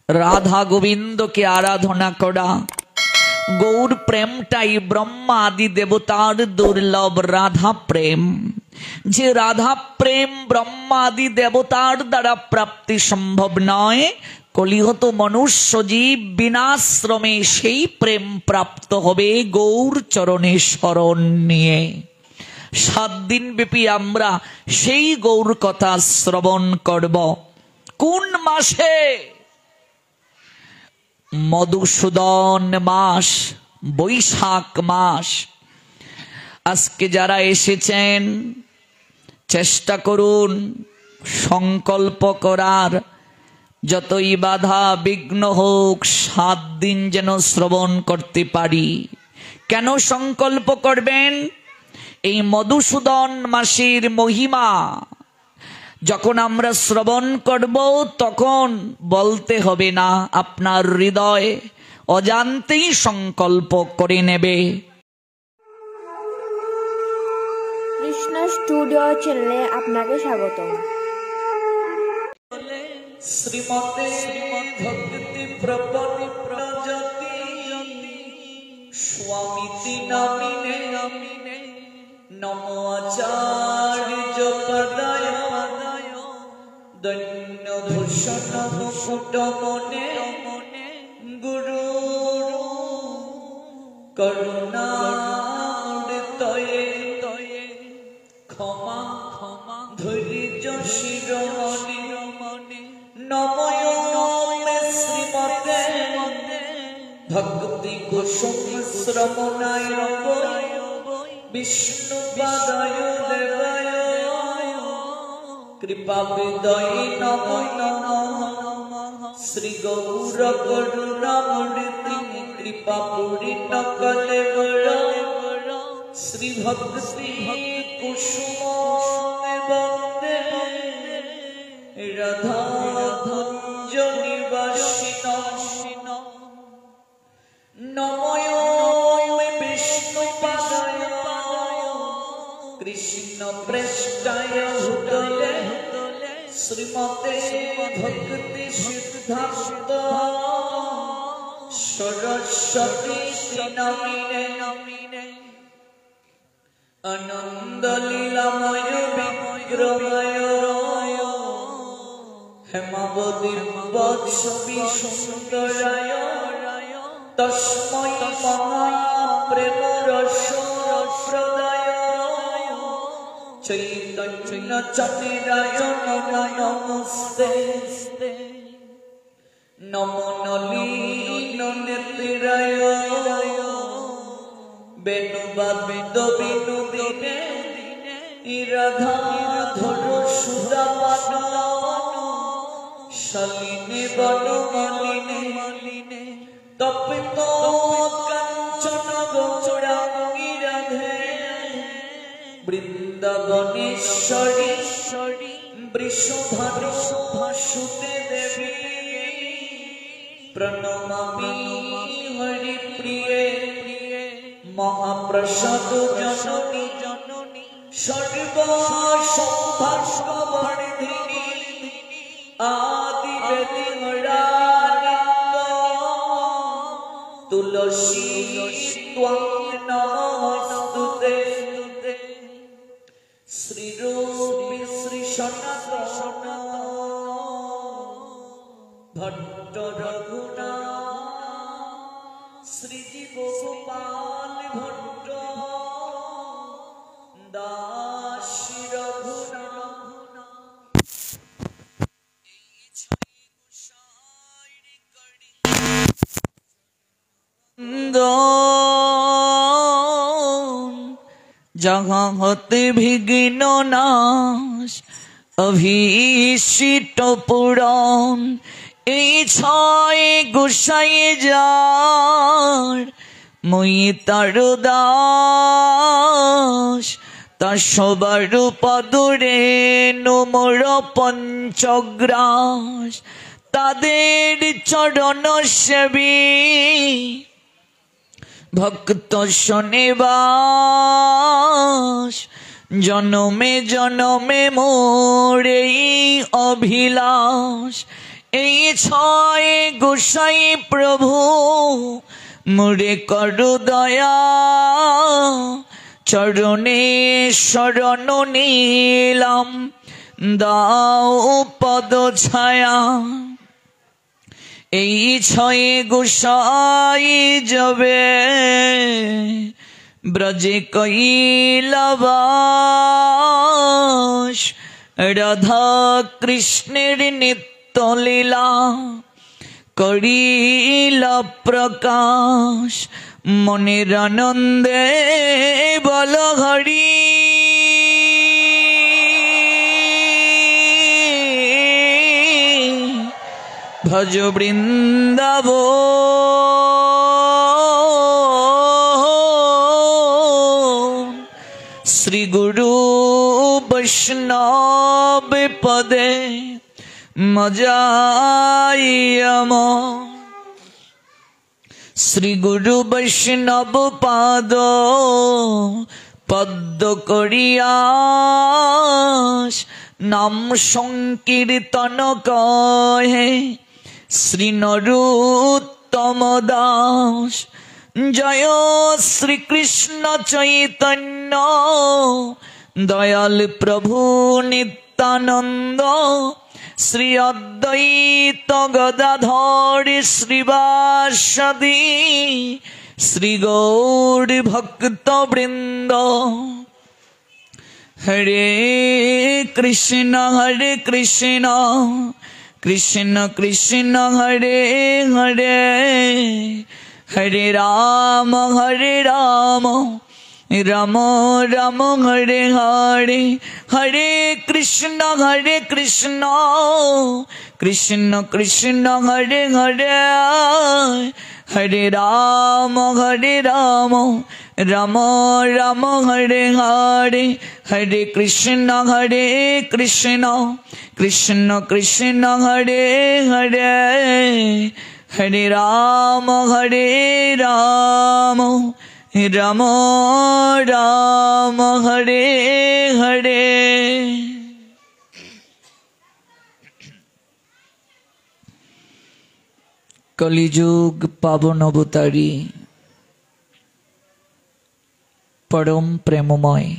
রাধা গোবিন্দকে আরাধনা করা। গৌর প্রেমটাই ব্রহ্মা আদি দেবতার দুর্লভ রাধা প্রেম। যে রাধা প্রেম ব্রহ্মা আদি দেবতার দ্বারা প্রাপ্তি সম্ভব নয়, কলিহত মনুষ্য জীব বিনাশ্রমে সেই প্রেম প্রাপ্ত হবে গৌর চরণে শরণ নিয়ে। 7 দিন ব্যাপী আমরা সেই গৌর কথা শ্রবণ করব। কোন মাসে? মধুসূদন মাস, বৈশাখ মাস। আজকে যারা এসেছেন চেষ্টা করুন সংকল্প করার, যতই বাধা বিঘ্ন হোক 7 দিন যেন শ্রবণ করতে পারি। কেন সংকল্প করবেন? এই মধুসূদন মাসের মহিমা যখন আমরা শ্রবণ করব তখন বলতে হবে না, আপনার হৃদয় অজান্তেই সংকল্প করে নেবে। কৃষ্ণ স্টুডিও চ্যানেলে আপনাকে স্বাগত। শ্রীমতে ভক্তি প্রপন্নে প্রজাতি স্বামীতি নামিনে নমো আচার্য পদায় দৈন্য ভূষণ মুকুট মনে গুরু করুণামৃতয়ে ক্ষমা ধৈর্য শিরোমণি নমো শ্রীমতে ভক্তি কুসুম শ্রবণায় বিষ্ণু পাদায় দেবায় কৃপা বিদয় নমো নমঃ শ্রী গৌর করুণামূর্তি কৃপা পূর্ণ কলেবর শ্রী ভক্তি কুসুম বন্দে রাধা ভঞ্জ নিবাসিন নমো বিষ্ণু পাদায় কৃষ্ণ প্রেষ্টায় হুতলে শ্রীমতে ভক্তি সিদ্ধান্ত সরস্বতী নামিনে আনন্দ লীলাময় বিগ্রহায় হেমাবতী বৎসবি সুন্দরায় তস্मै মহাপ্রেম রস প্রদায় চৈতন্য চন্দ্রায় নমো নমস্তে নমো নলিন নেত্রায় বেণুবাবিদ বিনোদিনে রাধা ধর সুদাপান শালিনী বনমালিনে তপিত কাঞ্চন গৌরাঙ্গী রাধে বৃন্দাবনেশ্বরী বৃষভানু ভাসুতে দেবী প্রণমামি হরিপ্রিয়ে মহাপ্রসাদ জননী সর্ব সৌভাগ্যবর্ধিনী আদি বেদি তুলসী ত্বং নমস্তুতে শ্রীরূপী শ্রী সনাতন ভট্ট রঘুনাথ শ্রীজীব গোপাল ভট্ট দাস রঘুনাথ जहाँ होते विघ्न नाश अभीष्ट पुराण এই ছয় গোসাই যার মই তার দাস তার সবার পদরে নোমর পঞ্চগ্রাস তাদের চরণ সেবী ভক্ত শোনেবাস জনমে জনমে মোর এই অভিলাষ এই ছয় গোসাই প্রভু মুরে করু দয়া, চরণে শরণ নিলাম দাও পদ ছায়া। এই ছয় গোসাই যাবে ব্রজে কৈলাবাস, রাধা কৃষ্ণের নিত্য লীলা করিলা প্রকাশ। মনের আনন্দে বল হরি, ভজ বৃন্দাবন। শ্রী গুরু বৈষ্ণব পদে মজাইয়ম, শ্রী গুরু বৈষ্ণব পাদ পদ্ম করিয়াস। নাম সংকীর্তন কহে শ্রী নরোত্তম দাস। জয় শ্রীকৃষ্ণ চৈতন্য দয়াল প্রভু নিত্যানন্দ। শ্রী অদ্বৈত গদাধর শ্রীবাসদি শ্রী গৌর ভক্ত বৃন্দ। হরে কৃষ্ণ কৃষ্ণ কৃষ্ণ হরে হরে, হরে রাম রাম রাম হরে হরে। হরে কৃষ্ণ কৃষ্ণ কৃষ্ণ হরে হরে, হরে রাম রাম রাম হরে হরে। হরে কৃষ্ণ কৃষ্ণ কৃষ্ণ হরে হরে, হরে রাম রাম রাম রাম হরে হরে। কলিযুগ পাবন অবতারী পরম প্রেমময়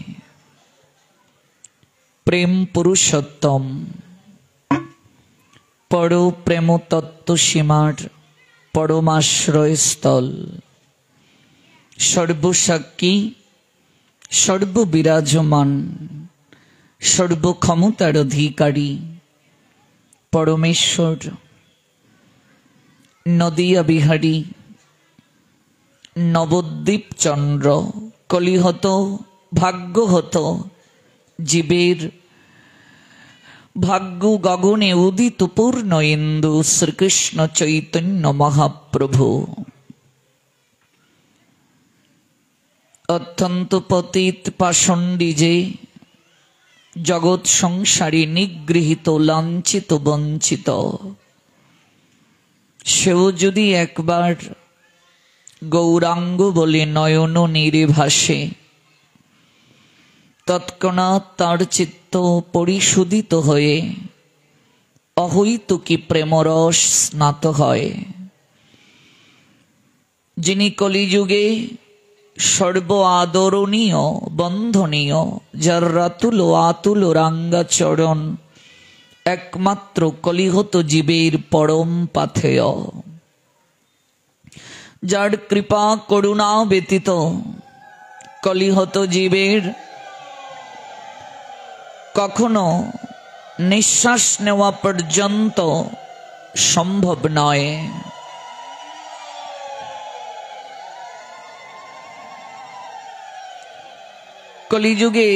প্রেম পুরুষোত্তম পর প্রেম তত্ত্ব সীমার পরমাশ্রয় স্থল, সর্বসাক্ষী সর্ববিরাজমান সর্বক্ষমতার অধিকারী পরমেশ্বর নদিয়া বিহারী নবদ্বীপ চন্দ্র কলিহত ভাগ্যহত জীবের ভাগ্য গগনে উদিত পূর্ণ ইন্দু শ্রীকৃষ্ণ চৈতন্য মহাপ্রভু অত্যন্ত পতিত পাষণ্ডী যে জগৎ সংসারী নিগৃহীত লাঞ্ছিত বঞ্চিত, সেও যদি একবার গৌরাঙ্গ বলে নয়ন নীরে ভাসে, তৎক্ষণাৎ তার চিত্ত পরিশোধিত হয়ে অহৈতুকী প্রেমরস স্নাত হয়। যিনি কলিযুগে সর্ব আদরণীয় বন্ধনীয়, যার রাতুল আতুল রাঙ্গা চরণ একমাত্র কলিহত জীবের পরম পাথেয়, যার কৃপা করুণা ব্যতীত কলিহত জীবের কখনো নিঃশ্বাস নেওয়া পর্যন্ত সম্ভব নয়। কলিযুগে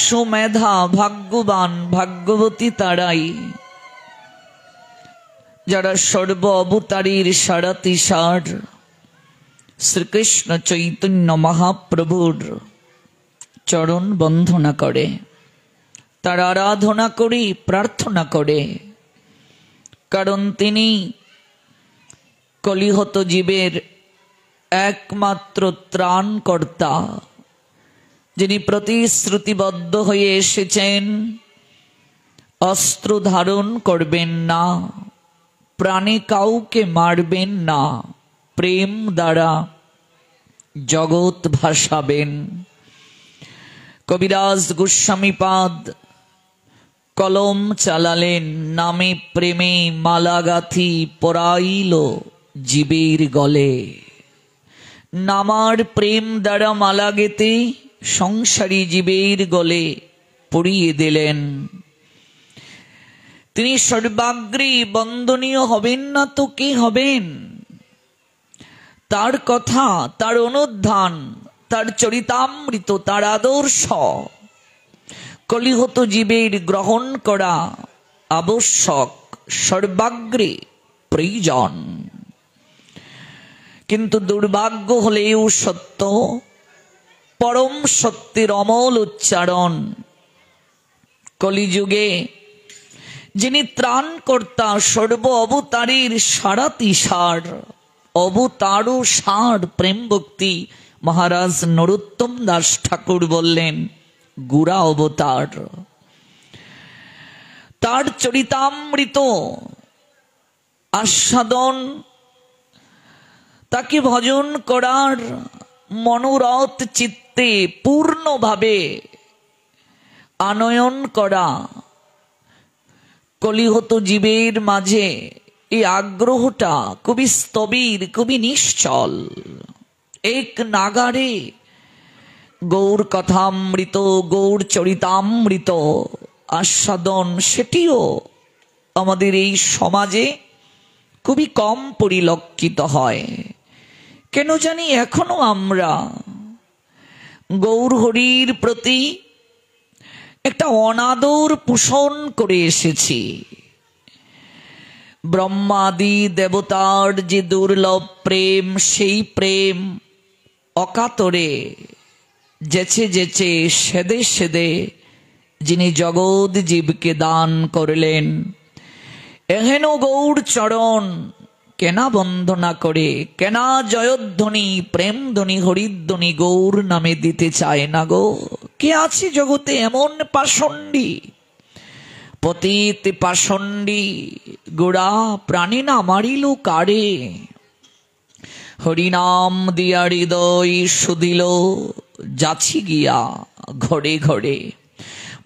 সুমেধা ভাগ্যবান ভাগ্যবতী তারাই, যারা সর্ব অবতারীর সারাতিসার শ্রীকৃষ্ণ চৈতন্য মহাপ্রভুর চরণ বন্দনা করে, তার আরাধনা করি, প্রার্থনা করে। কারণ তিনি কলিহত জীবের একমাত্র ত্রাণকর্তা, যিনি প্রতিশ্রুতিবদ্ধ হয়ে এসেছেন অস্ত্র ধারণ করবেন না, প্রাণে কাউকে মারবেন না, প্রেম দ্বারা জগৎ ভাসাবেন। কবিরাজ গোস্বামীপাদ কলম চালালেন, নামে প্রেমে মালাগাথি পরাইল জীবের গলে। নামার প্রেম দ্বারা মালা গেতে সংসারী জীবের গলে পরিয়ে দিলেন। তিনি সর্বাগ্রে বন্দনীয় হবেন না তো কে হবেন? তার কথা, তার অনুধ্যান, তার চরিতামৃত, তার আদর্শ কলিহত জীবের গ্রহণ করা আবশ্যক, সর্বাগ্রে প্রয়োজন। কিন্তু দুর্ভাগ্য হলেও সত্য, পরম সত্যের অমল উচ্চারণ কলিযুগে যিনি ত্রাণকর্তা, সর্ব অবতারের সারাতিসার, অবতারও সার প্রেম ভক্তি, মহারাজ নরোত্তম দাস ঠাকুর বললেন গুড়া অবতার। তার চরিতামৃত আস্বাদন, তাকে ভজন করার মনোরথ চিত্তে পূর্ণভাবে আনয়ন করা কলিহত জীবের মাঝে এই আগ্রহটা খুবই স্থবির, খুবই নিশ্চল। এক নাগারে গৌর কথামৃত, গৌর চরিতামৃত আস্বাদন, সেটিও আমাদের এই সমাজে খুবই কম পরিলক্ষিত হয়। কেন জানি এখনো আমরা গৌর হরির প্রতি একটা অনাদর পোষণ করে এসেছি। ব্রহ্মাদি দেবতার যে দুর্লভ প্রেম, সেই প্রেম অকাতরে যেচে যেচে সেদে সেদে যিনি জগৎ জীবকে দান করলেন, এহেন গৌর চরণ কেনা বন্দনা করে, কেনা জয়ধ্বনি, প্রেমধ্বনি, হরিধ্বনি গৌর নামে দিতে চায় না গো? কে আছে জগতে এমন পাষণ্ডী, পতিত পাষণ্ডী? গোড়া প্রাণী না মারিল কারে, হরিনাম দিয়া হৃদয় সুদিল যাছি গিয়া ঘরে ঘরে।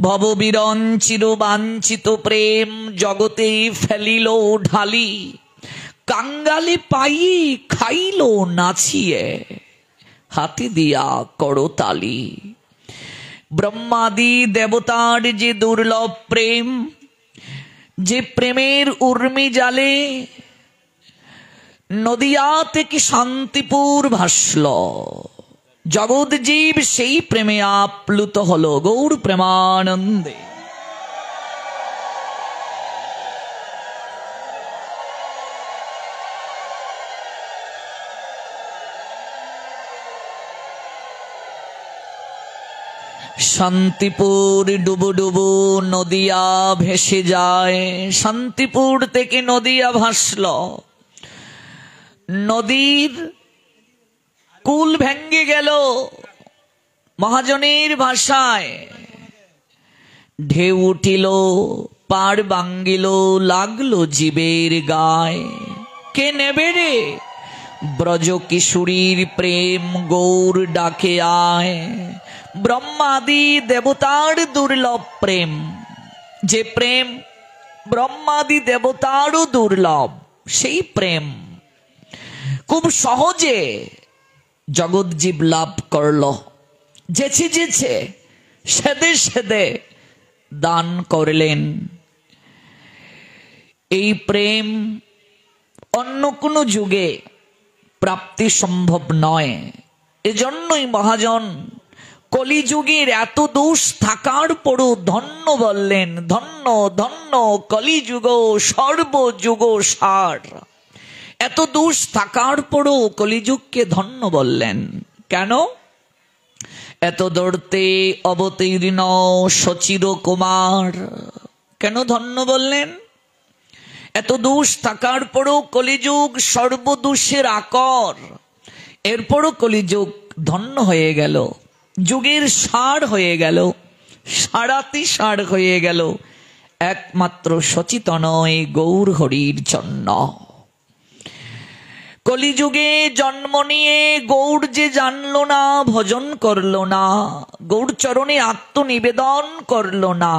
ভববিরঞ্চির বাঞ্ছিত প্রেম জগতে ফেলিল ঢালি, কাঙ্গালে পাই খাইল নাচিয়ে হাতে দিয়া করতালি। ব্রহ্মাদি দেবতার যে দুর্লভ প্রেম, যে প্রেমের উর্মি জালে নদিয়া থেকে শান্তিপুর ভাসল, জগৎ জীব সেই প্রেমে আপ্লুত হলো গৌর প্রেমানন্দে। শান্তিপুর ডুবু ডুবু নদিয়া ভেসে যায়, শান্তিপুর থেকে নদিয়া ভাসল, নদীর কুল ভেঙ্গে গেল। মহাজনের ভাষায় ঢেউ উঠিল, পার ভাঙ্গিল, লাগলো জীবের গায়। কে নেবে রে ব্রজ কিশোরীর প্রেম, গৌর ডাকে আয়। ব্রহ্মাদি দেবতার দুর্লভ প্রেম, যে প্রেম ব্রহ্মাদি দেবতারও দুর্লভ, সেই প্রেম খুব সহজে জগৎ জীব লাভ করল। যেছে যেছে সেদে সেদে দান করলেন। এই প্রেম অন্য কোনো যুগে প্রাপ্তি সম্ভব নয়। এজন্যই মহাজন কলিযুগের এত দোষ থাকার পরও ধন্য বললেন, ধন্য ধন্য কলিযুগ সর্বযুগ সার। এত দোষ থাকার পরও কলিযুগকে ধন্য বললেন। কেন? এত দর্তে অবতীর্ণ সচির কুমার। কেন ধন্য বললেন? এত দোষ থাকার পরও কলিযুগ সর্বদোষের আকর, এরপরও কলিযুগ ধন্য হয়ে গেল, যুগের সার হয়ে গেল, সারাতি সার হয়ে গেল। একমাত্র সচেতন এই গৌর হরির জন্য। কলিযুগে জন্ম নিয়ে গৌর যে জানলো না, ভজন করলো না, গৌর চরণে আত্মনিবেদন করলো না,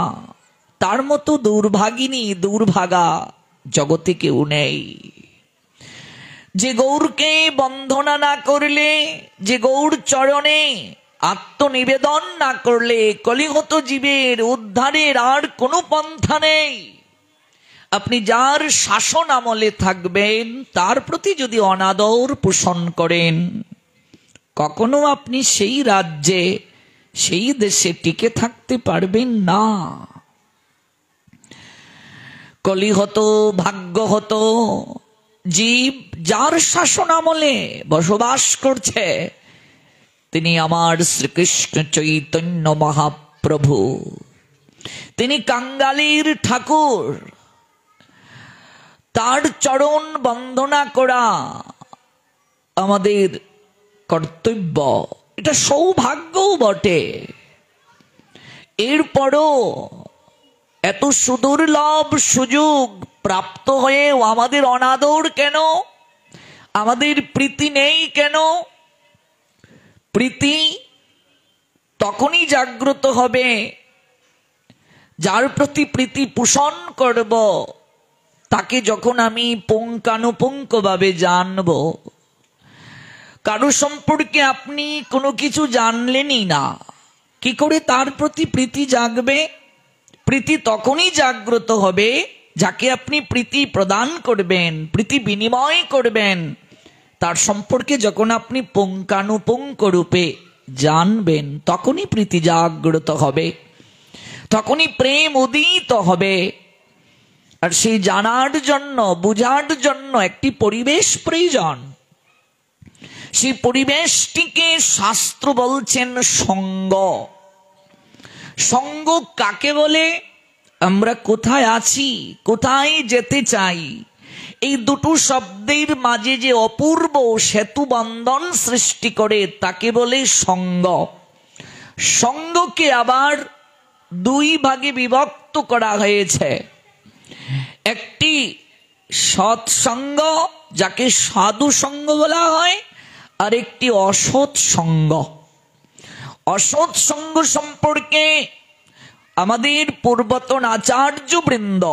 তার মতো দুর্ভাগিনী দুর্ভাগা জগতে কেউ নেই। যে গৌরকে বন্দনা না করলে, যে গৌর চরণে আত্মনিবেদন না করলে কলিহত জীবের উদ্ধারের আর কোনো পন্থা নেই। আপনি যার শাসন আমলে থাকবেন, তার প্রতি যদি অনাদর পোষণ করেন, কখনো আপনি সেই রাজ্যে, সেই দেশে টিকে থাকতে পারবেন না। কলিহত ভাগ্যহত জীব যার শাসন আমলে বসবাস করছে, তিনি আমার শ্রীকৃষ্ণ চৈতন্য মহাপ্রভু, তিনি কাঙ্গালির ঠাকুর। তার চরণ বন্দনা করা আমাদের কর্তব্য, এটা সৌভাগ্যও বটে। এরপরও এত সুদুর্লভ সুযোগ প্রাপ্ত হয়েও আমাদের অনাদর কেন? আমাদের প্রীতি নেই কেন? প্রীতি তখনই জাগ্রত হবে, যার প্রতি প্রীতি পোষণ করব তাকে যখন আমি পুঙ্খানুপুঙ্খভাবে জানব। কারো সম্পর্কে আপনি কোনো কিছু জানলেনই না, কি করে তার প্রতি প্রীতি জাগবে? প্রীতি তখনই জাগ্রত হবে যাকে আপনি প্রীতি প্রদান করবেন, প্রীতি বিনিময় করবেন, তার সম্পর্কে যখন আপনি পুঙ্খানুপুঙ্খ রূপে জানবেন, তখনই প্রীতি জাগ্রত হবে, তখনই প্রেম উদিত হবে। আর সেই জানার জন্য, বুঝার জন্য একটি পরিবেশ প্রয়োজন। সেই পরিবেশটিকে শাস্ত্র বলছেন সঙ্গ। সঙ্গ কাকে বলে? আমরা কোথায় আছি, কোথায় যেতে চাই, এই দুটো শব্দের মাঝে যে অপূর্ব সেতু বন্ধন সৃষ্টি করে তাকে বলে সঙ্গ। সঙ্গকে আবার দুই ভাগে বিভক্ত করা হয়েছে। একটি সৎসঙ্গ, যাকে সাধু সঙ্গ বলা হয়, আর একটি অসৎ সঙ্গ। অসৎ সঙ্গ সম্পর্কে আমাদের পূর্বতন আচার্যবৃন্দ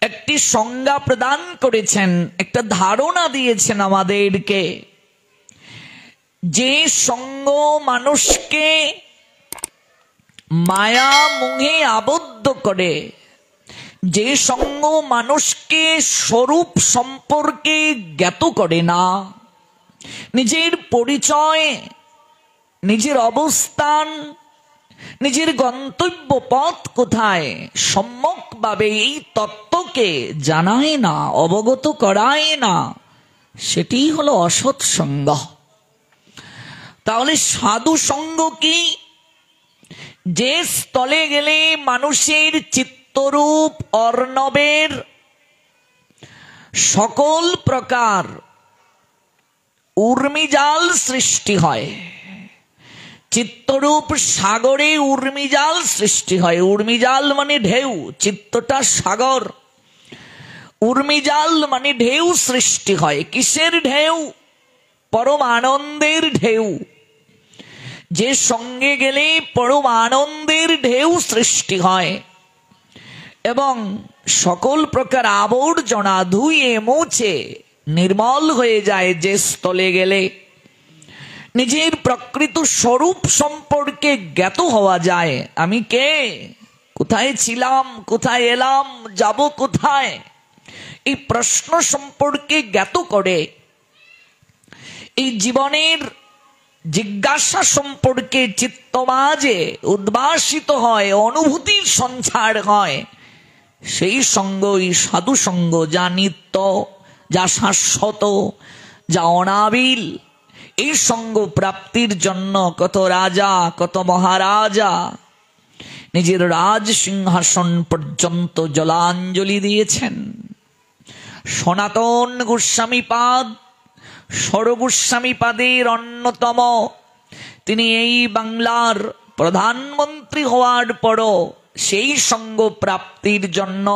একটি সংজ্ঞা প্রদান করেছেন, একটা ধারণা দিয়েছেন আমাদেরকে। যে সঙ্গ মানুষকে মায়া মোহে আবদ্ধ করে, যে সঙ্গ মানুষকে স্বরূপ সম্পর্কে জ্ঞাত করে না, নিজের পরিচয়, নিজের অবস্থান, নিজের গন্তব্য পথ কোথায় সম্যকভাবে এই তত্ত্বকে জানায় না, অবগত করায় না, সেটি হলো অসৎ সঙ্গ। তাহলে সাধু সঙ্গ কি? যে স্থলে গেলে মানুষের চিত্তরূপ অর্ণবের সকল প্রকার উর্মিজাল সৃষ্টি হয়। চিত্তরূপ সাগরে উর্মিজাল সৃষ্টি হয়। উর্মিজাল মানে ঢেউ, চিত্তটা সাগর। উর্মিজাল মানে ঢেউ সৃষ্টি হয়। কিসের ঢেউ? পরম আনন্দের ঢেউ। যে সঙ্গে গেলে পরম আনন্দের ঢেউ সৃষ্টি হয় এবং সকল প্রকার আবর্জনা ধুয়ে মুছে নির্মল হয়ে যায়। যে স্থলে গেলে নিজের প্রকৃত স্বরূপ সম্পর্কে জ্ঞাত হওয়া যায়। আমি কে, কোথায় ছিলাম, কোথায় এলাম, যাব কোথায়, এই প্রশ্ন সম্পর্কে জ্ঞাত করে, এই জীবনের জিজ্ঞাসা সম্পর্কে চিত্তমাঝে উদ্ভাসিত হয়, অনুভূতির সঞ্চার হয়। সেই সঙ্গই সাধু সঙ্গ, যা নিত্য, যা শাশ্বত, যা অনাবিল। এই সঙ্গ প্রাপ্তির জন্য কত রাজা, কত মহারাজা নিজের রাজ সিংহাসন পর্যন্ত জলাঞ্জলি দিয়েছেন। সনাতন গোস্বামীপাদ সরগোস্বামীপাদের অন্যতম। তিনি এই বাংলার প্রধানমন্ত্রী হওয়ার পরও সেই সঙ্গ প্রাপ্তির জন্য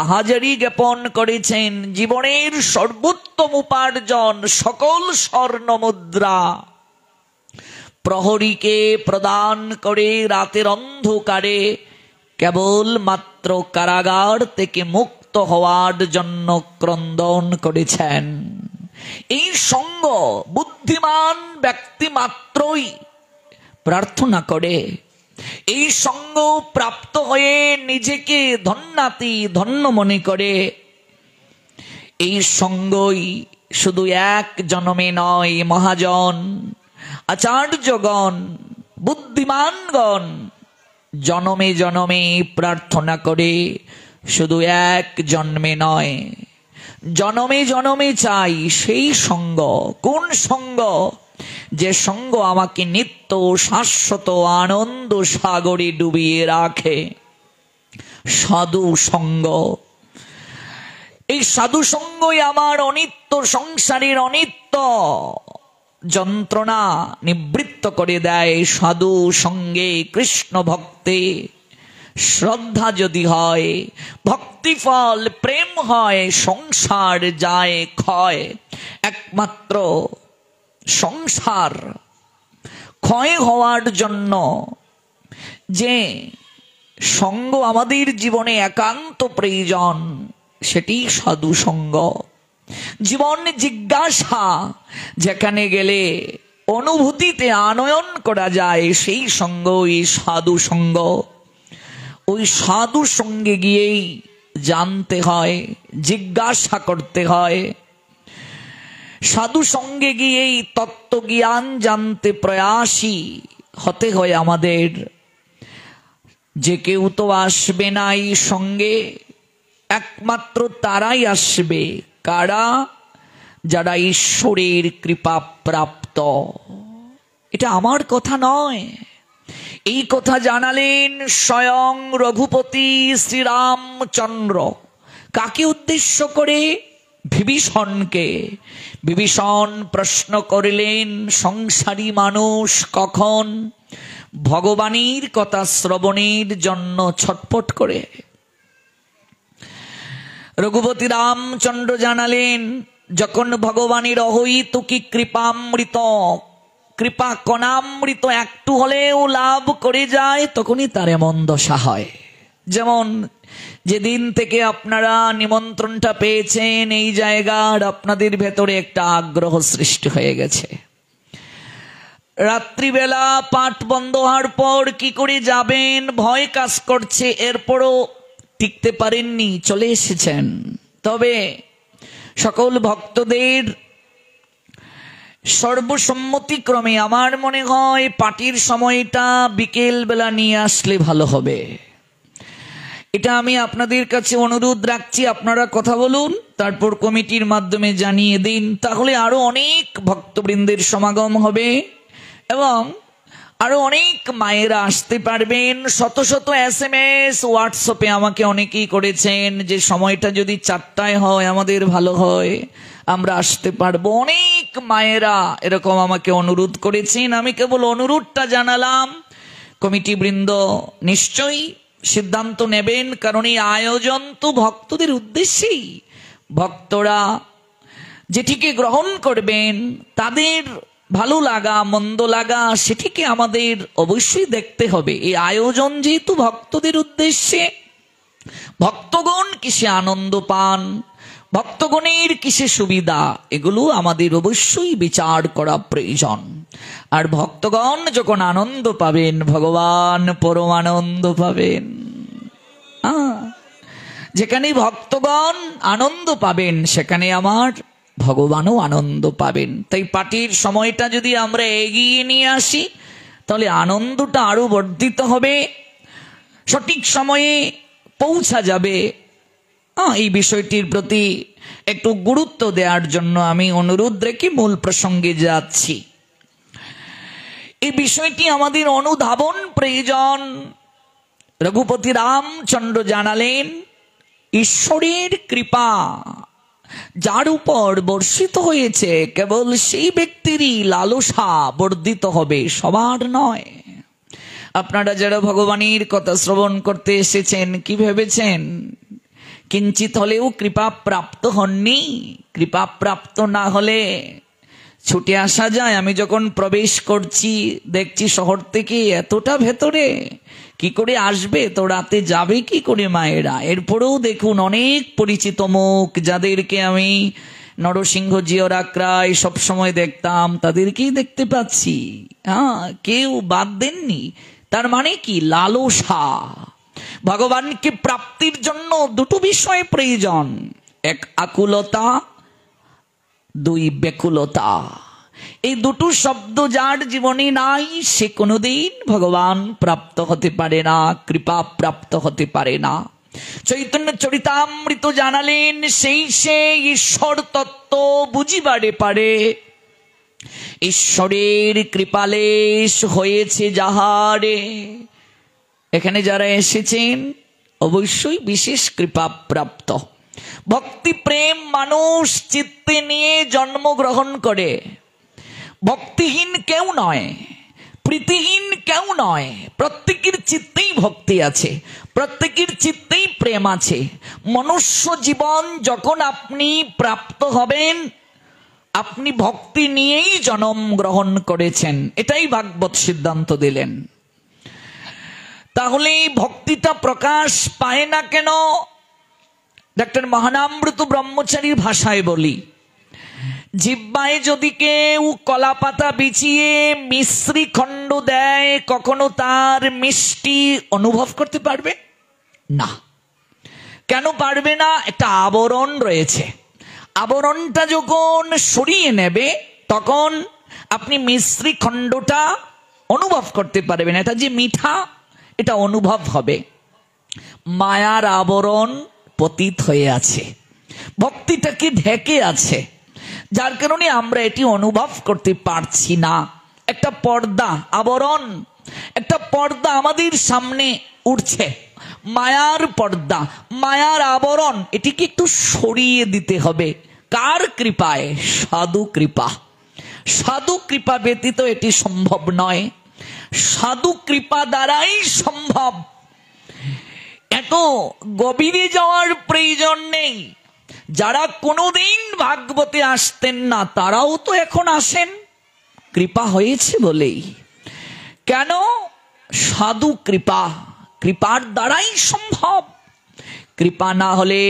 আহাজারি জ্ঞাপন করেছেন। জীবনের সর্বোত্তম উপার্জন সকল স্বর্ণ মুদ্রা প্রহরীকে প্রদান করে রাতের অন্ধকারে কেবল মাত্র কারাগার থেকে মুক্ত হওয়ার জন্য ক্রন্দন করেছেন। এই সঙ্গ বুদ্ধিমান ব্যক্তি মাত্রই প্রার্থনা করে। এই সঙ্গ প্রাপ্ত হয়ে নিজেকে ধন্যাতি ধন্য মনে করে। এই সঙ্গই শুধু এক জন্মে নয়, মহাজন আচার্যগণ বুদ্ধিমানগণ জনমে জনমে প্রার্থনা করে। শুধু এক জন্মে নয়, জনমে জনমে চাই সেই সঙ্গ। কোন সঙ্গ? যে সঙ্গ আমাকে নিত্য শাশ্বত আনন্দ সাগরে ডুবিয়ে রাখে, সাধু সঙ্গ। এই সাধু সঙ্গই আমার অনিত্য সংসারের অনিত্য যন্ত্রণা নিবৃত্ত করে দেয়। সাধু সঙ্গে কৃষ্ণ ভক্তে শ্রদ্ধা যদি হয়, ভক্তিফল প্রেম হয়, সংসার যায় ক্ষয়। একমাত্র সংসার ক্ষয় হওয়ার জন্য যে সঙ্গ আমাদের জীবনে একান্ত প্রয়োজন, সেটি সাধু সঙ্গ। জীবন জিজ্ঞাসা যেখানে গেলে অনুভূতিতে আনয়ন করা যায়, সেই সঙ্গ এই সাধু সঙ্গ। ওই সাধু সঙ্গে গিয়েই জানতে হয়, জিজ্ঞাসা করতে হয়। সাধু সঙ্গে গিয়েই তত্ত্বজ্ঞান জানতে প্রয়াসী হতে হয় আমাদের। যে কেউ তো আসবে না এই সঙ্গে, একমাত্র তারাই আসবে। কারা? যারা ঈশ্বরের কৃপা প্রাপ্ত। এটা আমার কথা নয়, এই কথা জানালেন স্বয়ং রঘুপতি শ্রীরামচন্দ্র। কাকে উদ্দেশ্য করে? বিভীষণকে। বিভীষণ প্রশ্ন করিলেন, সংসারী মানুষ কখন ভগবানের কথা শ্রবণের জন্য ছটফট করে? রঘুপতি রামচন্দ্র জানালেন, যখন ভগবানের অহৈতুকী কৃপামৃত, কৃপা কণামৃত একটু হলেও লাভ করে যায়, তখনই তার এমন দশা হয়। যেমন যেদিন থেকে আপনারা নিমন্ত্রণটা পেয়েছেন এই জায়গার, আপনাদের ভেতরে একটা আগ্রহ সৃষ্টি হয়ে গেছে। রাত্রিবেলা পাঠ বন্ধ হওয়ার পর কি করে যাবেন ভয় কাজ করছে, এরপরও টিকতে পারেননি, চলে এসেছেন। তবে সকল ভক্তদের সর্বসম্মতিক্রমে আমার মনে হয় পার্টির সময়টা বিকেল বেলা নিয়ে আসলে ভালো হবে। এটা আমি আপনাদের কাছে অনুরোধ রাখছি। আপনারা কথা বলুন, তারপর কমিটির মাধ্যমে জানিয়ে দিন, তাহলে আরো অনেক ভক্তবৃন্দের সমাগম হবে এবং আরো অনেক মায়েরা আসতে পারবেন। শত শত SMS হোয়াটসঅ্যাপে আমাকে অনেকেই করেছেন যে সময়টা যদি 4টায় হয় আমাদের ভালো হয়, আমরা আসতে পারবো। অনেক মায়েরা এরকম আমাকে অনুরোধ করেছেন, আমি কেবল অনুরোধটা জানালাম। কমিটি বৃন্দ নিশ্চয়ই সিদ্ধান্ত নেবেন, কারণ এই আয়োজন তো ভক্তদের উদ্দেশ্যেই। ভক্তরা যেটিকে গ্রহণ করবেন, তাদের ভালো লাগা মন্দ লাগা সেটিকে আমাদের অবশ্যই দেখতে হবে। এই আয়োজন যেহেতু ভক্তদের উদ্দেশ্যে, ভক্তগণ কিসে আনন্দ পান, ভক্তগণের কিসে সুবিধা, এগুলো আমাদের অবশ্যই বিচার করা প্রয়োজন। আর ভক্তগণ যখন আনন্দ পাবেন, ভগবান পরমানন্দ পাবেন। যেখানে ভক্তগণ আনন্দ পাবেন, সেখানে আমার ভগবানও আনন্দ পাবেন। তাই পার্টির সময়টা যদি আমরা এগিয়ে নিয়ে আসি, তাহলে আনন্দটা আরো বর্ধিত হবে, সঠিক সময়ে পৌঁছা যাবে। এই বিষয়টির প্রতি একটু গুরুত্ব দেওয়ার জন্য আমি অনুরোধ রেখে মূল প্রসঙ্গে যাচ্ছি। এই বিষয়টি আমাদের অনুধাবন প্রয়োজন। রঘুপতি রামচন্দ্র জানালেন, ঈশ্বরের কৃপা যার উপর বর্ষিত হয়েছে, কেবল সেই ব্যক্তিরই লালসা বর্ধিত হবে, সবার নয়। আপনারা যারা ভগবানের কথা শ্রবণ করতে এসেছেন কি ভেবেছেন কিঞ্চিত হলেও কৃপা প্রাপ্ত হননি? কৃপা প্রাপ্ত না হলে ছুটে আসা যায়? আমি যখন প্রবেশ করছি দেখছি শহর থেকে এতটা ভেতরে, কি করে আসবে? তো রাতে যাবে কি করে মায়েরা? এরপরেও দেখুন অনেক পরিচিত মুখ, যাদেরকে আমি নরসিংহ জিওরাকরায় সবসময় দেখতাম, তাদেরকেই দেখতে পাচ্ছি। কেউ বাদ দেননি। তার মানে কি? লালসা। ভগবানকে প্রাপ্তির জন্য দুটো বিষয় প্রয়োজন, এক আকুলতা, দুই ব্যাকুলতা। এই দুটো শব্দ যার জীবনে নাই সে কোনোদিন ভগবান প্রাপ্ত হতে পারে না, কৃপা প্রাপ্ত হতে পারে না। চৈতন্য চরিতামৃত জানালেন সেই সে ঈশ্বর তত্ত্ব বুঝিবারে পারে, ঈশ্বরের কৃপালেশ হয়েছে যাহারে। এখানে যারা এসেছেন অবশ্যই বিশেষ কৃপা প্রাপ্ত। ভক্তি প্রেম মানুষ চিত্তে নিয়ে জন্মগ্রহণ করে। ভক্তিহীন কেউ নয়, প্রীতিহীন কেউ নয়। প্রত্যেকের চিত্তেই ভক্তি আছে, প্রত্যেকের চিত্তেই প্রেম আছে। মনুষ্য জীবন যখন আপনি প্রাপ্ত হবেন, আপনি ভক্তি নিয়েই জন্ম গ্রহণ করেছেন, এটাই ভাগবত সিদ্ধান্ত দিলেন। তাহলে ভক্তিটা প্রকাশ পায় না কেন? ডক্টর মহানামৃত ব্রহ্মচারীর ভাষায় বলি, জিহ্বায় যদি কেউ কলা পাতা বিছিয়ে মিশ্রি খণ্ড দেয়, কখনো তার মিষ্টি অনুভব করতে পারবে না। কেন পারবে না? একটা আবরণ রয়েছে। আবরণটা যখন সরিয়ে নেবে তখন আপনি মিশ্রি খণ্ডটা অনুভব করতে পারবেন। এটা যে মিঠা এটা অনুভব হবে। মায়ার আবরণ পতিত হয়ে আছে, ভক্তিটাকে ঢেকে আছে, যার কারণে আমরা এটি অনুভব করতে পারছি না। একটা পর্দা, আবরণ, একটা পর্দা আমাদের সামনে উঠছে, মায়ার পর্দা, মায়ার আবরণ। এটিকে একটু সরিয়ে দিতে হবে। কার কৃপায়? সাধু কৃপা। সাধু কৃপা ব্যতীত এটি সম্ভব নয়। সাধু কৃপা দ্বারাই সম্ভব। এত গভীরে যাওয়ার প্রয়োজন নেই। যারা কোনোদিন ভাগবতে আসতেন না তারাও তো এখন আসেন, কৃপা হয়েছে বলেই। কেন? সাধু কৃপা, কৃপার দ্বারাই সম্ভব। কৃপা না হলে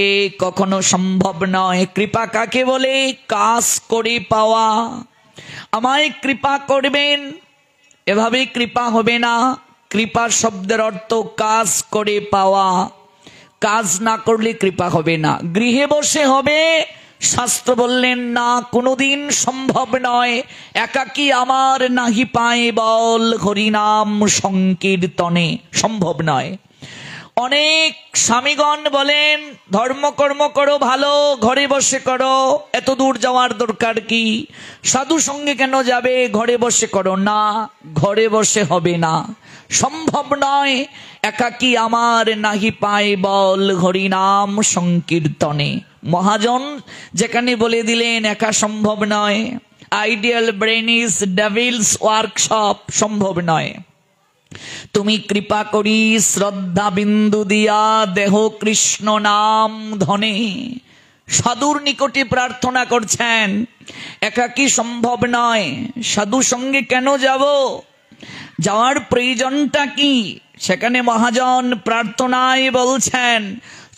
কখনো সম্ভব নয়। কৃপা কাকে বলে? কাজ করে পাওয়া। আমায় কৃপা করবেন, এভাবে কৃপা হবে না। কৃপা শব্দের অর্থ কাজ করে পাওয়া। কাজ না করলে কৃপা হবে না। গৃহে বসে হবে, শাস্ত্র বললেন না, কোনোদিন সম্ভব নয়। একাকী আমার নাহি পায় বল, হরিনাম সংকীর্তনে সম্ভব নয়। অনেক স্বামীগণ বলেন ধর্মকর্ম করো ভালো, ঘরে বসে করো, এত দূর যাওয়ার দরকার কি? সাধু সঙ্গে কেন যাবে? ঘরে বসে করো। না, ঘরে বসে হবে না, সম্ভব নয়। একাকী আমার নাহি পায় বল, হরিনাম সংকীর্তনে। মহাজন যেখানে বলে দিলেন একা সম্ভব নয়। Ideal brain is Devil's workshop, সম্ভব নয়। তুমি কৃপা করি শ্রদ্ধা বিন্দু দিয়া দেহ কৃষ্ণ নাম ধনে। সাধুর নিকটে প্রার্থনা করছেন, একাকী সম্ভব নয়। সাধু সঙ্গে কেন যাব? যাওয়ার প্রয়োজনটা কি? সেখানে মহাজন প্রার্থনায় বলছেন,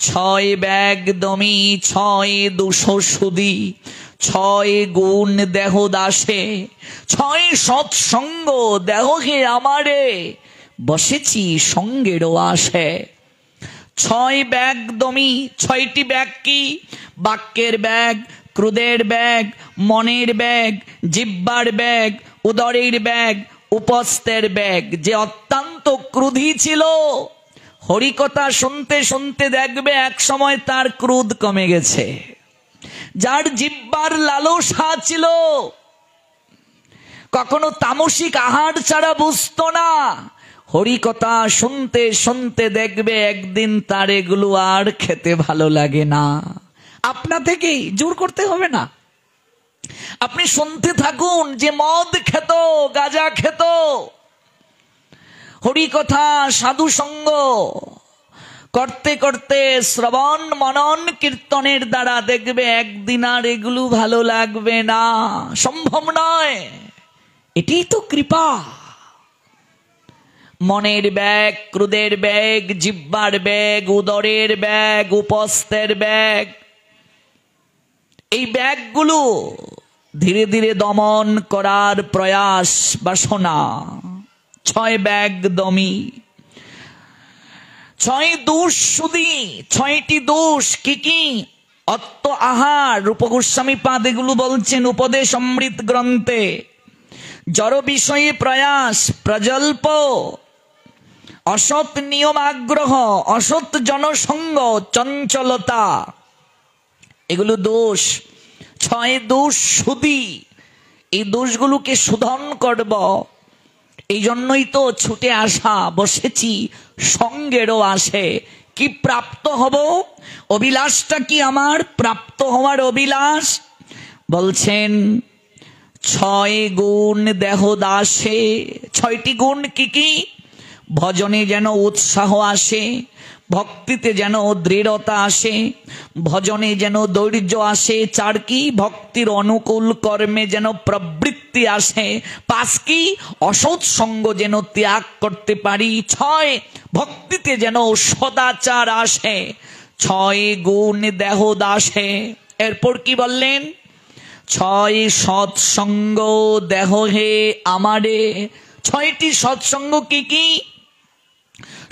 6 ব্যাগ দমি 6 দুশো সুদি, 6 গুণ দেহ দাসে, 6 সৎসঙ্গ দেহ হে আমারে, বসেছি সঙ্গেরও আসে। 6 ব্যাগ দমি, 6টি ব্যাগ কি? বাক্যের ব্যাগ, ক্রোধের ব্যাগ, মনের ব্যাগ, জিহ্বার ব্যাগ, উদরের ব্যাগ, উপস্থের ব্যাগ। যে অত্যন্ত ক্রোধী ছিল, হরিকথা শুনতে শুনতে দেখবে এক সময় তার ক্রোধ কমে গেছে। যার জিহ্বার লালসা ছিল, কখনো তামসিক আহার ছাড়া বুঝতো না, হরিকথা শুনতে শুনতে দেখবে একদিন তার এগুলো আর খেতে ভালো লাগে না। আপনা থেকেই, জোর করতে হবে না। আপনি শুনতে থাকুন। যে মদ খেত, গাঁজা খেত, হরিকথা সাধু সঙ্গ করতে করতে শ্রবণ মনন কীর্তনের দ্বারা দেখবে একদিন আর এগুলো ভালো লাগবে না, সম্ভব নয়। এটি তো কৃপা। মনের ব্যাগ, ক্রোধের ব্যাগ, জিহ্বার ব্যাগ, উদরের ব্যাগ, উপস্থের ব্যাগ, এই ব্যাগগুলো ধীরে ধীরে দমন করার প্রয়াস বাসনা। 6 ব্যাগ দমি, 6 দোষ শুধি, 6টি দোষ কি কি? অত্ত আহার, রূপ গোস্বামী পাদ এগুলো বলছেন উপদেশ অমৃত গ্রন্থে। জড় বিষয়ে প্রয়াস, প্রজল্প, অসৎ নিয়ম আগ্রহ, অসৎ জনসঙ্গ, চঞ্চলতা, এগুলো দোষ। 6 দোষ শুধি। এই দোষগুলোকে শোধন করব, এই জন্যই তো ছুটে আসা, বসেছি সঙ্গেরও আসে। কি প্রাপ্ত হব? অভিলাষটা কি আমার? প্রাপ্ত হওয়ার অভিলাষ বলছেন 6 গুণ দেহ দাসে। 6টি গুণ কি কি? ভজনে যেন উৎসাহ আসে, ভক্তিতে যেন দৃঢ়তা আসে, ভজনে যেন ধৈর্য আসে। 4 কি? ভক্তির অনুকূল কর্মে যেন প্রবৃত্তি আসে। 5 কি? অসৎ সঙ্গ যেন ত্যাগ করতে পারি। 6 ভক্তিতে যেন সদাচার আসে। 6 গুণ দেহ দাসে। এরপর কি বললেন? 6 সৎসঙ্গ দেহ হে আমারে। 6টি সৎসঙ্গ কি কি?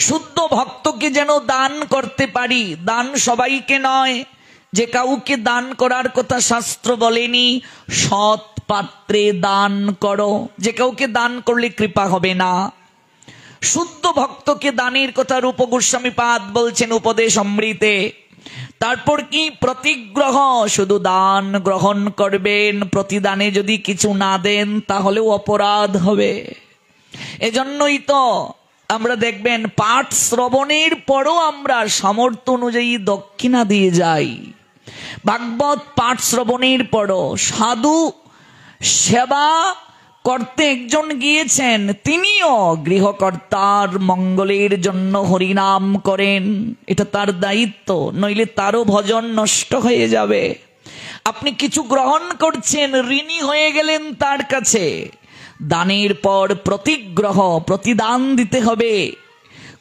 শুদ্ধ ভক্তকে যেন দান করতে পারি। দান সবাইকে নয়, যে কাউকে দান করার কথা শাস্ত্র বলেনি। সৎ পাত্রে দান করো, যে কাউকে দান করলে কৃপা হবে না। শুদ্ধ ভক্তকে দানের কথা রূপ গোস্বামী পাদ বলছেন উপদেশ অমৃতে। তারপর কি? প্রতিগ্রহ, শুধু দান গ্রহণ করবেন, প্রতিদানে যদি কিছু না দেন তাহলেও অপরাধ হবে। এজন্যই তো আমরা দেখবেন পাঠ শ্রবণের পরও আমরা সামর্থ্য অনুযায়ী দক্ষিণা দিয়ে যাই। ভাগবত পাঠ শ্রবণের পরও সাধু সেবা করতে একজন গিয়েছেন, তিনিও গৃহকর্তার মঙ্গলের জন্য হরিনাম করেন। এটা তার দায়িত্ব, নইলে তারও ভজন নষ্ট হয়ে যাবে। আপনি কিছু গ্রহণ করছেন, ঋণী হয়ে গেলেন তার কাছে। দানের পর প্রতিগ্রহ, প্রতিদান দিতে হবে।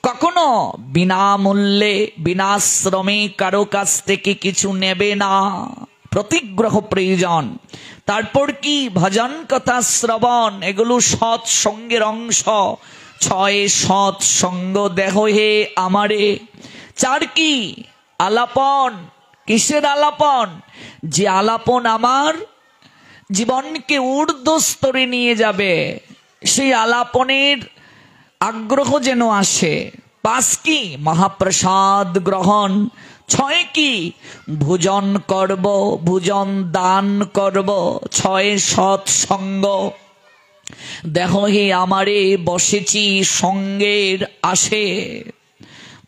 কখনো বিনামূল্যে বিনাশ্রমে কারো কাছ থেকে কিছু নেবে না, প্রতিগ্রহ প্রয়োজন। তারপর কি? ভজন কথা শ্রবণ, এগুলো সৎ সঙ্গের অংশ। 6 সৎ সঙ্গ দেহ হে আমারে। 4 কি? আলাপন। কিসের আলাপন? যে আলাপন আমার জীবনকে ঊর্ধ্ব স্তরে নিয়ে যাবে, সেই আলাপনের আগ্রহ যেন আসে। 5 কি? মহাপ্রসাদ গ্রহণ। 6 কি? ভোজন করব, ভোজন দান করব। 6 সৎসঙ্গ দেহ হে আমারে। বসেছি সঙ্গের আসে,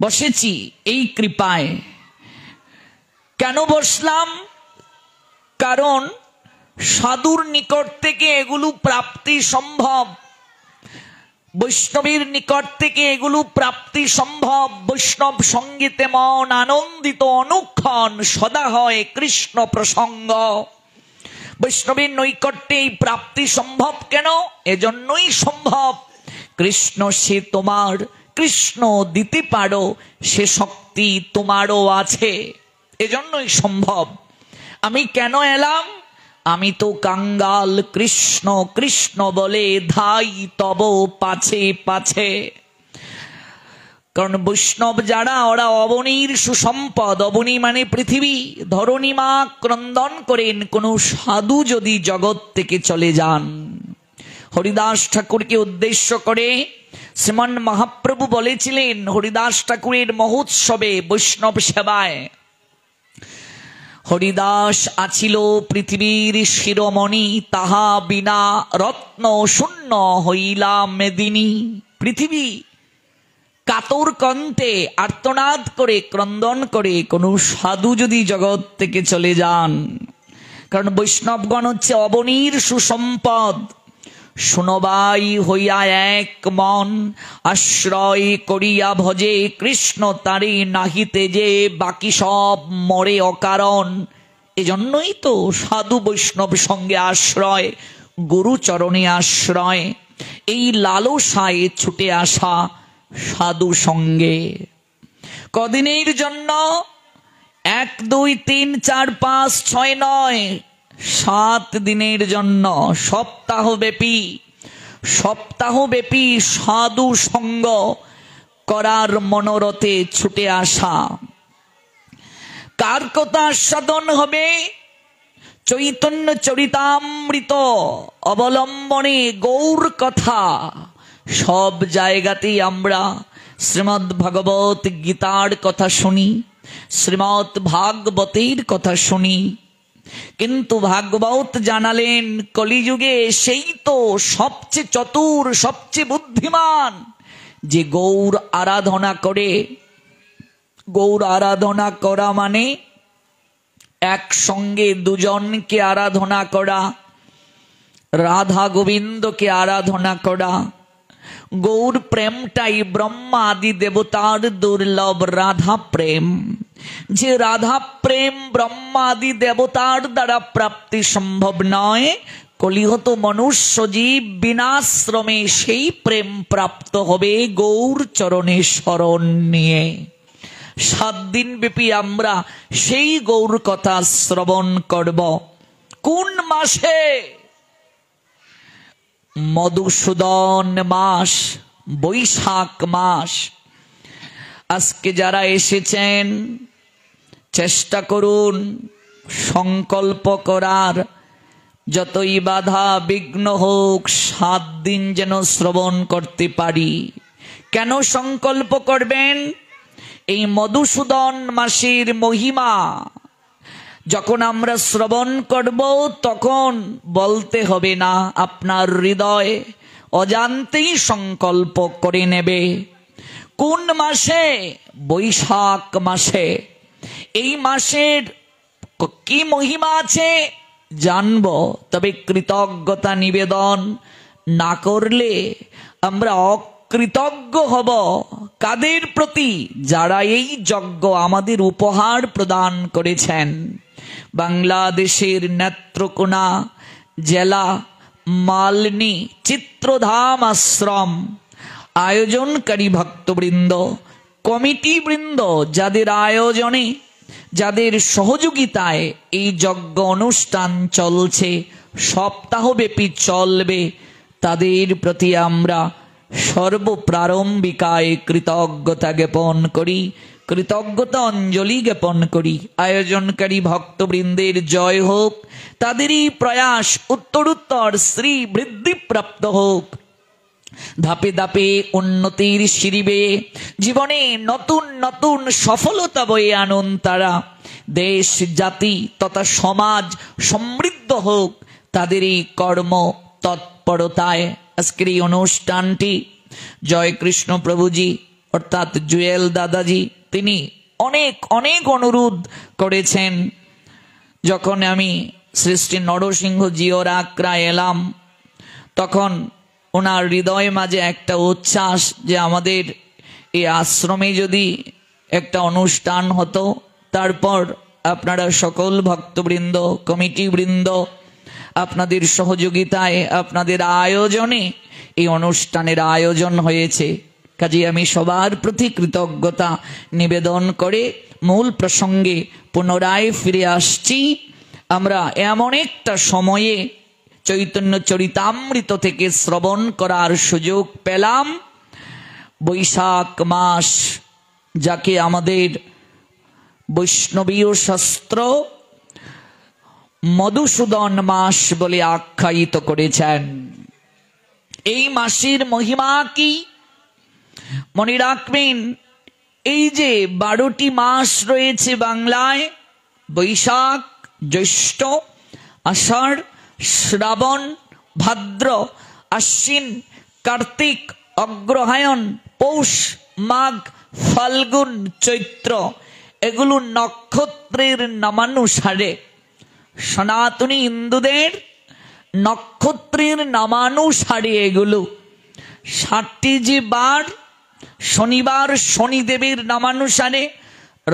বসেছি এই কৃপায়। কেন বসলাম? কারণ সাধুর নিকট থেকে এগুলো প্রাপ্তি সম্ভব, বৈষ্ণবের নিকট থেকে এগুলো প্রাপ্তি সম্ভব। বৈষ্ণব সঙ্গীতে মন আনন্দিত অনুক্ষণ, সদা হয় কৃষ্ণ প্রসঙ্গ। বৈষ্ণবের নৈকট্যে এই প্রাপ্তি সম্ভব। কেন? এজন্যই সম্ভব, কৃষ্ণ সে তোমার, কৃষ্ণ দিতে পারো, সে শক্তি তোমারও আছে, এজন্যই সম্ভব। আমি কেন এলাম? আমি তো কাঙ্গাল, কৃষ্ণ কৃষ্ণ বলে ধাই তব পাছে পাছে। কারণ বৈষ্ণব যারা, ওরা অবনীর সুসম্পদ। অবনী মানে পৃথিবী। ধরণী মা ক্রন্দন করেন কোন সাধু যদি জগৎ থেকে চলে যান। হরিদাস ঠাকুরকে উদ্দেশ্য করে শ্রীমান মহাপ্রভু বলেছিলেন হরিদাস ঠাকুরের মহোৎসবে বৈষ্ণব সেবায়, হরিদাস আছিল পৃথিবীর শিরোমণি, তাহা বিনা রত্ন শূন্য হইলা মেদিনী। পৃথিবী কাতর কণ্ঠে আর্তনাদ করে ক্রন্দন করে কোন সাধু যদি জগৎ থেকে চলে যান। কারণ বৈষ্ণবগণ হচ্ছে অবনীর সুসম্পদ। শুনবাই হইয়া এক মন, আশ্রয় করিয়া ভজে কৃষ্ণ তারে নাহিতে যে বাকি সব মরে অকারণ। এজন্যই তো সাধু বৈষ্ণব সঙ্গে আশ্রয়, গুরুচরণে আশ্রয়, এই লালসায় ছুটে আসা সাধু সঙ্গে। কদিনের জন্য? 1 2 3 4 5 6 9 7 দিনের জন্য, সপ্তাহব্যাপী সাধু সঙ্গ করার মনোরথে ছুটে আসা। কার কথা সাধন হবে? চৈতন্য চরিতামৃত অবলম্বনে গৌর কথা। সব জায়গাতেই আমরা শ্রীমদ্ ভাগবত গীতার কথা শুনি, শ্রীমদ্ ভাগবতের কথা শুনি, কিন্তু ভাগবত জানালেন কলিযুগে সেই তো সবচেয়ে চতুর, সবচেয়ে বুদ্ধিমান, যে গৌর আরাধনা করে। গৌর আরাধনা করা মানে একসঙ্গে দুজনকে আরাধনা করা, রাধা গোবিন্দকে আরাধনা করা। গৌর প্রেমটাই ব্রহ্মা আদি দেবতার দুর্লভ রাধা প্রেম। যে রাধা প্রেম ব্রহ্মা আদি দেবতার দ্বারা প্রাপ্তি সম্ভব নয়, কলিহত মনুষ্য জীব বিনাশ্রমে সেই প্রেম প্রাপ্ত হবে গৌর চরণে শরণ নিয়ে। 7 দিন ব্যাপী আমরা সেই গৌর কথা শ্রবণ করব। কোন মাসে? মধুসূদন মাস, বৈশাখ মাস। আজকে যারা এসেছেন চেষ্টা করুন সংকল্প করার, যতই বাধা বিঘ্ন হোক 7 দিন যেন শ্রবণ করতে পারি। কেন সংকল্প করবেন? এই মধুসূদন মাসের মহিমা যখন আমরা শ্রবণ করব, তখন বলতে হবে না, আপনার হৃদয় অজান্তেই সংকল্প করে নেবে। কোন মাসে? বৈশাখ মাসে। এই মাসের কি মহিমা আছে জানব, তবে কৃতজ্ঞতা নিবেদন না করলে আমরা কৃতজ্ঞ হব। কাদের প্রতি? যারা এই যজ্ঞ আমাদের উপহার প্রদান করেছেন। বাংলাদেশের নেত্রকোনা জেলা মালনী চিত্রধাম আশ্রম আয়োজনকারী ভক্তবৃন্দ, কমিটি বৃন্দ, যাদের আয়োজনে, যাদের সহযোগিতায় এই যজ্ঞ অনুষ্ঠান চলছে, সপ্তাহব্যাপী চলবে, তাদের প্রতি আমরা সর্বপ্রারম্ভিকায় কৃতজ্ঞতা জ্ঞাপন করি, কৃতজ্ঞতা অঞ্জলি জ্ঞাপন করি। আয়োজনকারী ভক্তবৃন্দের জয় হোক, তাদেরই প্রয়াস উত্তরোত্তর শ্রী বৃদ্ধিপ্রাপ্ত হোক। ধাপে ধাপে উন্নতির সিঁড়ি জীবনে নতুন নতুন সফলতা বয়ে আনুন তারা। দেশ জাতি তথা সমাজ সমৃদ্ধ হোক তাদের এই কর্ম তৎপরতায়। আজকের এই অনুষ্ঠানটি জয় কৃষ্ণ প্রভুজি অর্থাৎ জুয়েল দাদাজি তিনি অনেক অনেক অনুরোধ করেছেন। যখন আমি শ্রী শ্রী নরসিংহ জিওর আগ্রায় এলাম, তখন ওনার হৃদয় মাঝে একটা উচ্ছ্বাস যে আমাদের এই আশ্রমে যদি একটা অনুষ্ঠান হতো, তারপর আপনারা সকল ভক্তবৃন্দ, কমিটি বৃন্দ, আপনাদের সহযোগিতায়, আপনাদের আয়োজনে এই অনুষ্ঠানের আয়োজন হয়েছে। কাজে আমি সবার প্রতি কৃতজ্ঞতা নিবেদন করে মূল প্রসঙ্গে পুনরায় ফিরে আসছি। আমরা এমন একটা সময়ে চৈতন্য চরিতামৃত থেকে শ্রবণ করার সুযোগ পেলাম। বৈশাখ মাস, যাকে আমাদের বৈষ্ণবীয় শাস্ত্র মধুসূদন মাস বলে আখ্যায়িত করেছেন। এই মাসের মহিমা কি মনে রাখবেন? এই যে 12টি মাস রয়েছে বাংলায়, বৈশাখ, জ্যৈষ্ঠ, আষাঢ়, শ্রাবণ, ভাদ্র, আশ্বিন, কার্তিক, অগ্রহায়ণ, পৌষ, মাঘ, ফাল্গুন, চৈত্র, এগুলো নক্ষত্রের নামানুসারে সনাতনী হিন্দুদের নক্ষত্রের নামানুসারে এগুলো। 7টি যে বার, শনিবার শনিদেবের নামানুসারে,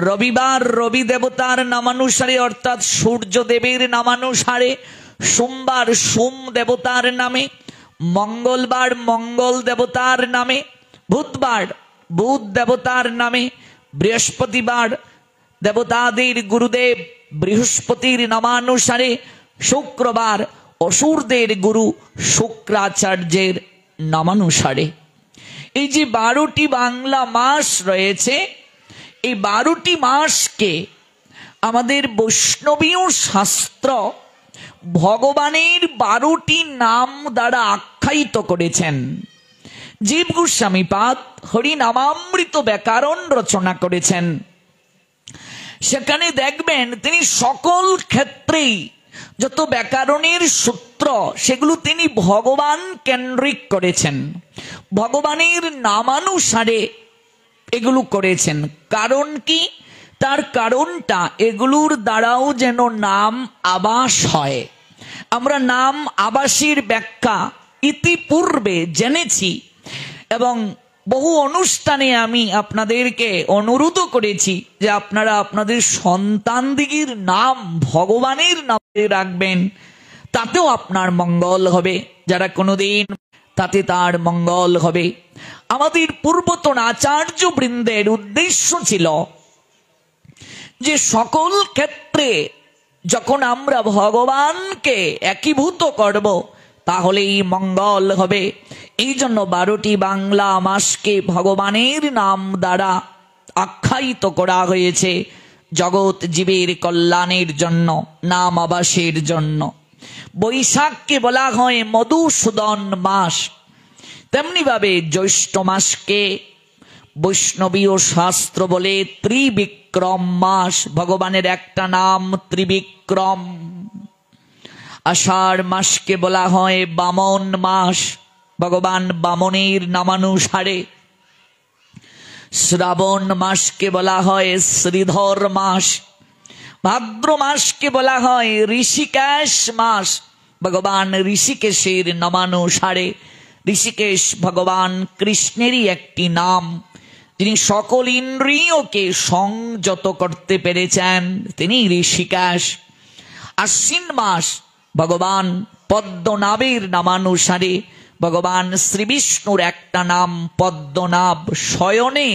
রবিবার রবি দেবতার নামানুসারে অর্থাৎ সূর্যদেবের নামানুসারে, সোমবার সোম দেবতার নামে, মঙ্গলবার মঙ্গল দেবতার নামে, বুধবার বুধ দেবতার নামে, বৃহস্পতিবার দেবতাদের গুরুদেব বৃহস্পতির নামানুসারে, শুক্রবার অসুরদের গুরু শুক্রাচার্যের নামানুসারে। এই যে 12টি বাংলা মাস রয়েছে, এই 12টি মাসকে আমাদের বৈষ্ণবীয় শাস্ত্র ভগবানের 12টি নাম দ্বারা আখ্যায়িত করেছেন। জীব গোস্বামী পাদ হরিনামামৃত ব্যাকরণ রচনা করেছেন। সেখানে দেখবেন তিনি সকল ক্ষেত্রেই যত ব্যাকরণের সূত্র সেগুলো তিনি ভগবান কেন্দ্রিক করেছেন, ভগবানের নামানুসারে এগুলো করেছেন। কারণ কি? তার কারণটা এগুলোর দ্বারাও যেন নাম আবাস হয়। আমরা নাম আবাসের ব্যাখ্যা ইতিপূর্বে জেনেছি এবং বহু অনুষ্ঠানে আমি আপনাদেরকে অনুরোধ করেছি যে আপনারা আপনাদের সন্তানদিগের নাম ভগবানের নামে রাখবেন, তাতেও আপনার মঙ্গল হবে। যারা কোনোদিন তাতে তার মঙ্গল হবে। আমাদের পূর্বতন আচার্য বৃন্দের উদ্দেশ্য ছিল যে সকল ক্ষেত্রে যখন আমরা ভগবানকে একীভূত করব তাহলেই মঙ্গল হবে। এই জন্য 12টি বাংলা মাসকে ভগবানের নাম দ্বারা আখ্যায়িত করা হয়েছে, জগৎ জীবের কল্যাণের জন্য, নাম আবাসের জন্য। বৈশাখকে বলা হয় মধুসূদন মাস, তেমনি ভাবে জ্যৈষ্ঠ মাসকে বৈষ্ণবীয় শাস্ত্র বলে ত্রিবিক্রম মাস, ভগবানের একটা নাম ত্রিবিক্রম। আষাঢ় মাসকে বলা হয় বামন মাস, ভগবান বামনের নামানুসারে। শ্রাবণ মাসকে বলা হয় শ্রীধর মাস। ভাদ্র মাসকে বলা হয় ঋষিকেশ মাস, ভগবান ঋষিকেশের নামানুসারে। ঋষিকেশ ভগবান কৃষ্ণেরই একটি নাম, যিনি সকল ইন্দ্রিয়কে সংযত করতে পেরেছেন, তিনি ঋষিকেশ। আশ্বিন মাস ভগবান পদ্মনাভের নামানুসারে, ভগবান শ্রীবিষ্ণুর একটা নাম পদ্মনাভ। শয়নে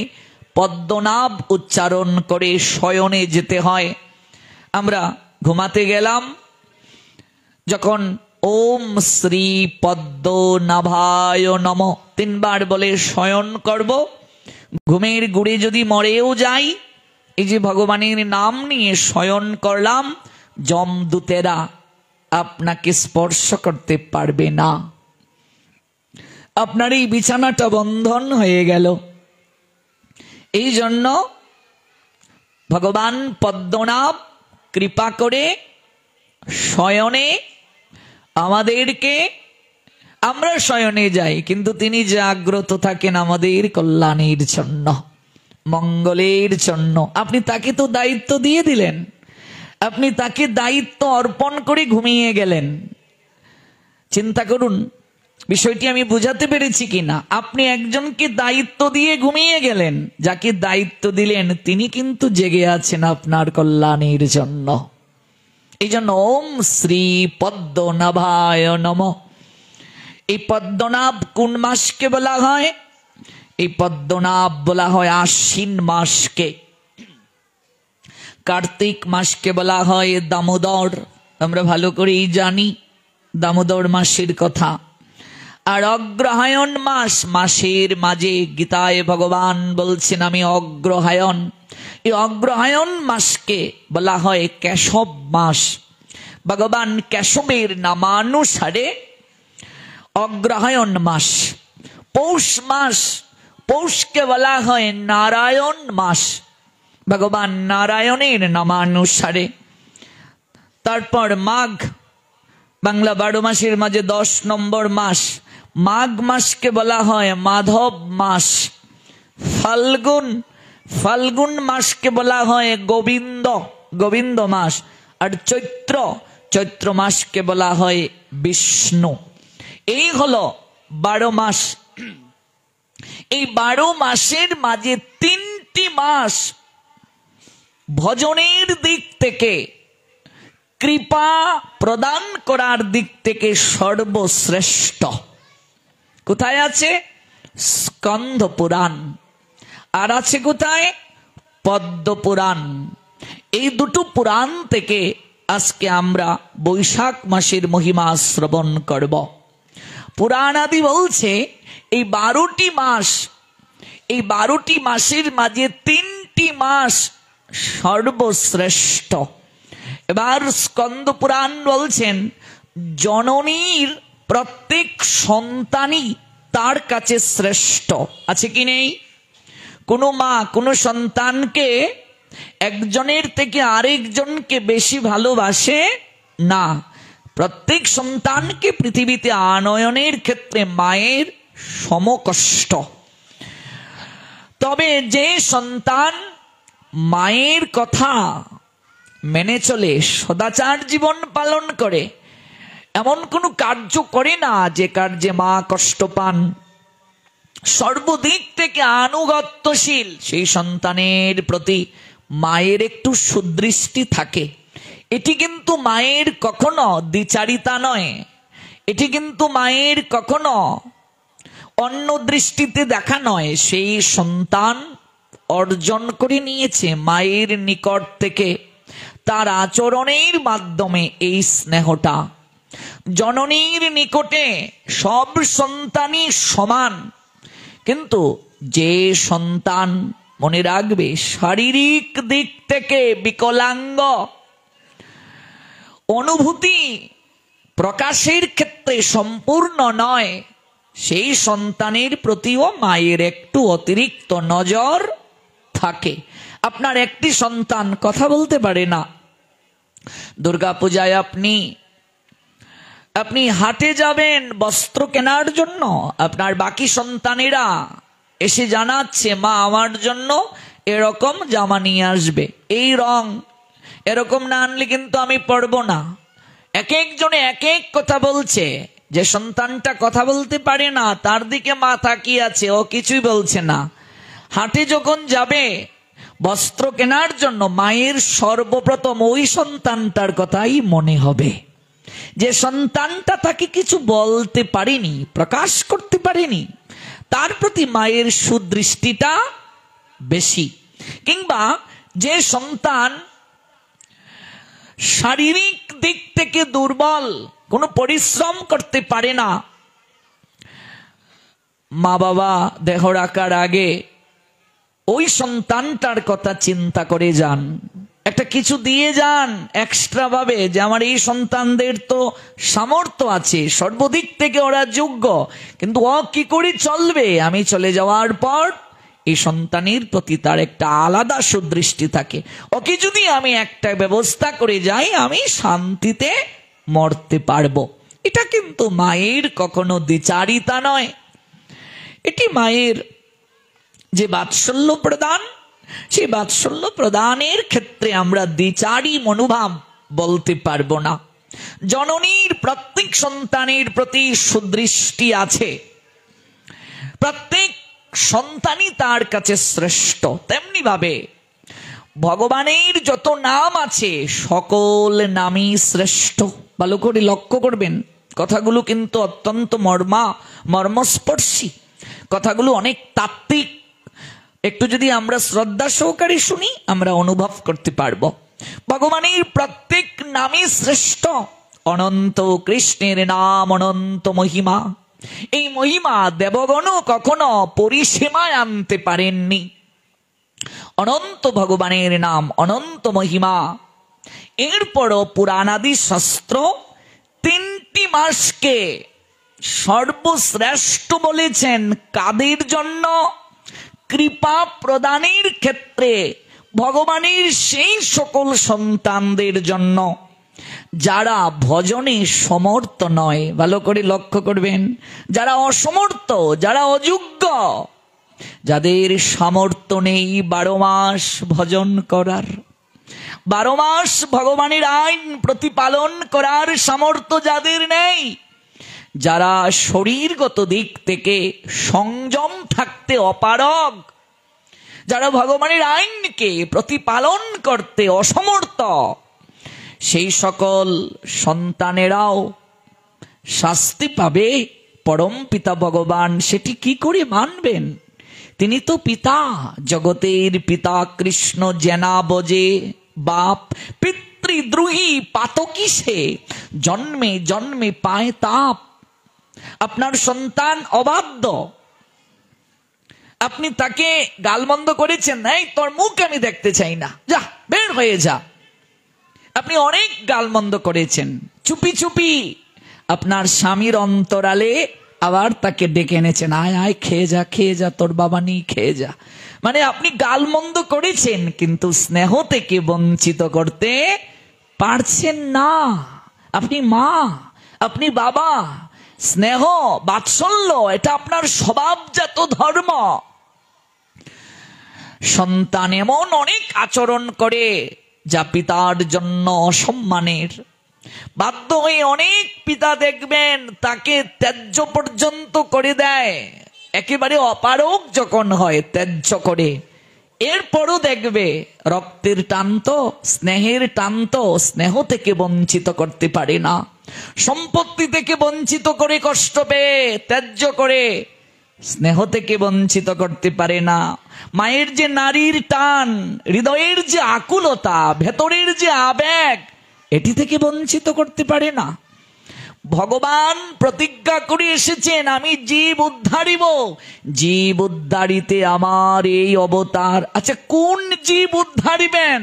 পদ্মনাভ উচ্চারণ করে শয়নে যেতে হয়। আমরা ঘুমাতে গেলাম, যখন ওম শ্রী পদ্মনাভায় নম 3 বার বলে শয়ন করব। ঘুমের গুড়ে যদি মরেও যাই, এই যে ভগবানের নাম নিয়ে শয়ন করলাম, যমদূতেরা আপনাকে স্পর্শ করতে পারবে না। আপনার এই বিছানাটা বন্ধন হয়ে গেল। এই জন্য ভগবান পদ্মনাভ কৃপা করে শয়নে আমাদেরকে, আমরা শয়নে যাই কিন্তু তিনি জাগ্রত থাকেন আমাদের কল্যাণের জন্য, মঙ্গলের জন্য। আপনি তাকে তো দায়িত্ব দিয়ে দিলেন, আপনি তাকে দায়িত্ব অর্পণ করে ঘুমিয়ে গেলেন। চিন্তা করুন বিষয়টি আমি বুঝাতে পেরেছি কিনা। আপনি একজনকে দায়িত্ব দিয়ে ঘুমিয়ে গেলেন, যাকে দায়িত্ব দিলেন তিনি কিন্তু জেগে আছেন আপনার কল্যাণের জন্য। এই জন্য ওম শ্রী পদ্মনাভায় নম। এই পদ্মনাভ কোন মাসকে বলা হয়? এই পদ্মনাভ বলা হয় আশ্বিন মাসকে। কার্তিক মাসকে বলা হয় দামোদর, আমরা ভালো করেই জানি দামোদর মাসের কথা। আর অগ্রহায়ণ মাস, মাসের মাঝে গীতায় ভগবান বলছেন আমি অগ্রহায়ণ। এই অগ্রহায়ণ মাসকে বলা হয় কেশব মাস, ভগবান কেশবের নামানুসারে অগ্রহায়ণ মাস। পৌষ মাস, পৌষকে বলা হয় নারায়ণ মাস, ভগবান নারায়ণের নামানুসারে। তারপর মাঘ, বাংলা 12 মাসের মাঝে 10 নম্বর মাস। মাঘ মাসকে বলা হয় মাধব মাস। ফাল্গুন, ফাল্গুন মাসকে বলা হয় গোবিন্দ, গোবিন্দ মাস। আর চৈত্র, চৈত্র মাসকে বলা হয় বিষ্ণু। এই হলো 12 মাস। এই 12 মাসের মাঝে 3টি মাস ভজনের দিক থেকে, কৃপা প্রদান করার দিক থেকে সর্বশ্রেষ্ঠ। কোথায় আছে? স্কন্ধ পুরাণ। আর আছে কোথায়? পদ্ম পুরাণ। এই দুটো পুরাণ থেকে আজকে আমরা বৈশাখ মাসের মহিমা শ্রবণ করব। পুরাণ আদি বলছে এই 12টি মাস, এই 12টি মাসের মাঝে 3টি মাস সর্বশ্রেষ্ঠ। এবার স্কন্দ পুরাণ বলছেন জননীর প্রত্যেক সন্তানই তার কাছে শ্রেষ্ঠ। আছে কি নেই? কোনো মা কোনো সন্তানকে একজনের থেকে আরেকজনকে বেশি ভালোবাসে না। প্রত্যেক সন্তানকে পৃথিবীতে আনয়নের ক্ষেত্রে মায়ের সমকষ্ট। তবে যে সন্তান মায়ের কথা মেনে চলে, সদাচার জীবন পালন করে, এমন কোনো কার্য করে না যে কার্যে মা কষ্ট পান, সর্বদিক থেকে আনুগত্যশীল, সেই সন্তানের প্রতি মায়ের একটু সুদৃষ্টি থাকে। এটি কিন্তু মায়ের কখনো দ্বিচারিতা নয়, এটি কিন্তু মায়ের কখনো অন্য দৃষ্টিতে দেখা নয়। সেই সন্তান অর্জন করে নিয়েছে মায়ের নিকট থেকে তার আচরণের মাধ্যমে এই স্নেহটা। জননীর নিকটে সব সন্তানই সমান, কিন্তু যে সন্তান, মনে রাখবে, শারীরিক দিক থেকে বিকলাঙ্গ, অনুভূতি প্রকাশের ক্ষেত্রে সম্পূর্ণ নয়, সেই সন্তানের প্রতিও মায়ের একটু অতিরিক্ত নজর থাকে। আপনার একটি সন্তান কথা বলতে পারে না, দুর্গাপূজায় আপনি হাটে যাবেন বস্ত্র কেনার জন্য, আপনার বাকি সন্তানেরা এসে জানাচ্ছে মা আমার জন্য এরকম জামা নিয়ে আসবে, এই রং, এরকম না আনলে কিন্তু আমি পরবো না। এক একজনে এক এক কথা বলছে। যে সন্তানটা কথা বলতে পারে না তার দিকে মা তাকিয়ে আছে, ও কিছুই বলছে না। হাটে যখন যাবে বস্ত্র কেনার জন্য মায়ের সর্বপ্রথম ওই সন্তানটার কথাই মনে হবে। যে সন্তানটা তাকে কিছু বলতে পারেনি, প্রকাশ করতে পারেনি, তার প্রতি মায়ের সুদৃষ্টিটা বেশি। কিংবা যে সন্তান শারীরিক দিক থেকে দুর্বল, কোনো পরিশ্রম করতে পারে না, মা বাবা দেহ রাখার আগে ওই সন্তানটার কথা চিন্তা করে যান, একটা কিছু দিয়ে যান এক্সট্রা ভাবে, যে আমার এই সন্তানদের তো সামর্থ্য আছে, সর্বদিক থেকে ওরা যোগ্য, কিন্তু ও কি করে চলবে আমি চলে যাওয়ার পর, এই সন্তানের প্রতি তার একটা আলাদা সুদৃষ্টি থাকে। ওকে যদি আমি একটা ব্যবস্থা করে যাই আমি শান্তিতে মরতে পারবো। এটা কিন্তু মায়ের কখনো দ্বিচারিতা নয়, এটি মায়ের যে বাৎসল্য প্রদান, সেই বাৎসল্য প্রদানের ক্ষেত্রে আমরা দ্বিচারী মনোভাব বলতে পারবো না। জননীর প্রত্যেক সন্তানের প্রতি সুদৃষ্টি আছে, প্রত্যেক সন্তানই তার কাছে শ্রেষ্ঠ। তেমনি ভাবে ভগবানের যত নাম আছে সকল নামই শ্রেষ্ঠ। ভালো করে লক্ষ্য করবেন, কথাগুলো কিন্তু অত্যন্ত মর্মস্পর্শী, কথাগুলো অনেক তাত্ত্বিক। একটু যদি আমরা শ্রদ্ধা সহকারে শুনি আমরা অনুভব করতে পারবো। ভগবানের প্রত্যেক নামই শ্রেষ্ঠ। অনন্ত কৃষ্ণের নাম অনন্ত মহিমা, এই মহিমা দেবগণ কখনো পরিসীমায় আনতে পারেননি। অনন্ত ভগবানের নাম, অনন্ত মহিমা। এরপরও পুরাণাদি শাস্ত্র 3টি মাসকে সর্বশ্রেষ্ঠ বলেছেন। কাদের জন্য? কৃপা প্রদানের ক্ষেত্রে ভগবানের সেই সকল সন্তানদের জন্য যারা ভজনে সমর্থ নয়। ভালো করে লক্ষ্য করবেন, যারা অসমর্থ, যারা অযোগ্য, যাদের সামর্থ্য নেই 12 মাস ভজন করার, 12 মাস ভগবানের আইন প্রতিপালন করার সামর্থ্য যাদের নেই, যারা শরীরগত দিক থেকে সংযম থাকতে অপারগ, যারা ভগবানের আইনকে প্রতিপালন করতে অসমর্থ, সেই সকল সন্তানেরাও শাস্তি পাবে। পরম পিতা ভগবান সেটি কি করে মানবেন? তিনি তো পিতা, জগতের পিতা কৃষ্ণ জেনা বজে বাপ, পিতৃদ্রোহী পাতকিসে, জন্মে জন্মে পায় তাপ। আপনার সন্তান অবাধ্য, আপনি তাকে গালমন্দ করেছেন, এই তোর মুখ আমি দেখতে চাই না, যা বের হয়ে যা। আপনি অনেক গালমন্দ করেছেন, চুপি চুপি আপনার স্বামীর অন্তরালে আবার তাকে ডেকে এনেছেন, আয় আয় খেয়ে যা তোর বাবা নেই, খেয়ে যা। মানে আপনি গালমন্দ করেছেন, কিন্তু স্নেহ থেকে বঞ্চিত করতে পারছেন না। আপনি মা, আপনি বাবা, স্নেহ বাৎসল্য এটা আপনার স্বভাবজাত ধর্ম। সন্তান এমন অনেক আচরণ করে যা পিতার জন্য অসম্মানের। বাধ্য হয়ে অনেক পিতা দেখবেন তাকে ত্যায্য পর্যন্ত করে দেয়, একেবারে অপারগ যখন হয় ত্যায্য করে। এরপরও দেখবে রক্তের টান্ত, স্নেহের টান্ত, স্নেহ থেকে বঞ্চিত করতে পারে না, সম্পত্তি থেকে বঞ্চিত করে কষ্ট পেয়ে ত্যায্য করে, স্নেহ থেকে বঞ্চিত করতে পারে না। মায়ের যে নারীর টান, হৃদয়ের যে আকুলতা, ভেতরের যে আবেগ, এটি থেকে বঞ্চিত করতে পারে না। ভগবান প্রতিজ্ঞা করে এসেছেন, আমি জীব উদ্ধারিব, জীব উদ্ধারিতে আমার এই অবতার। আচ্ছা, কোন জীব উদ্ধারিবেন?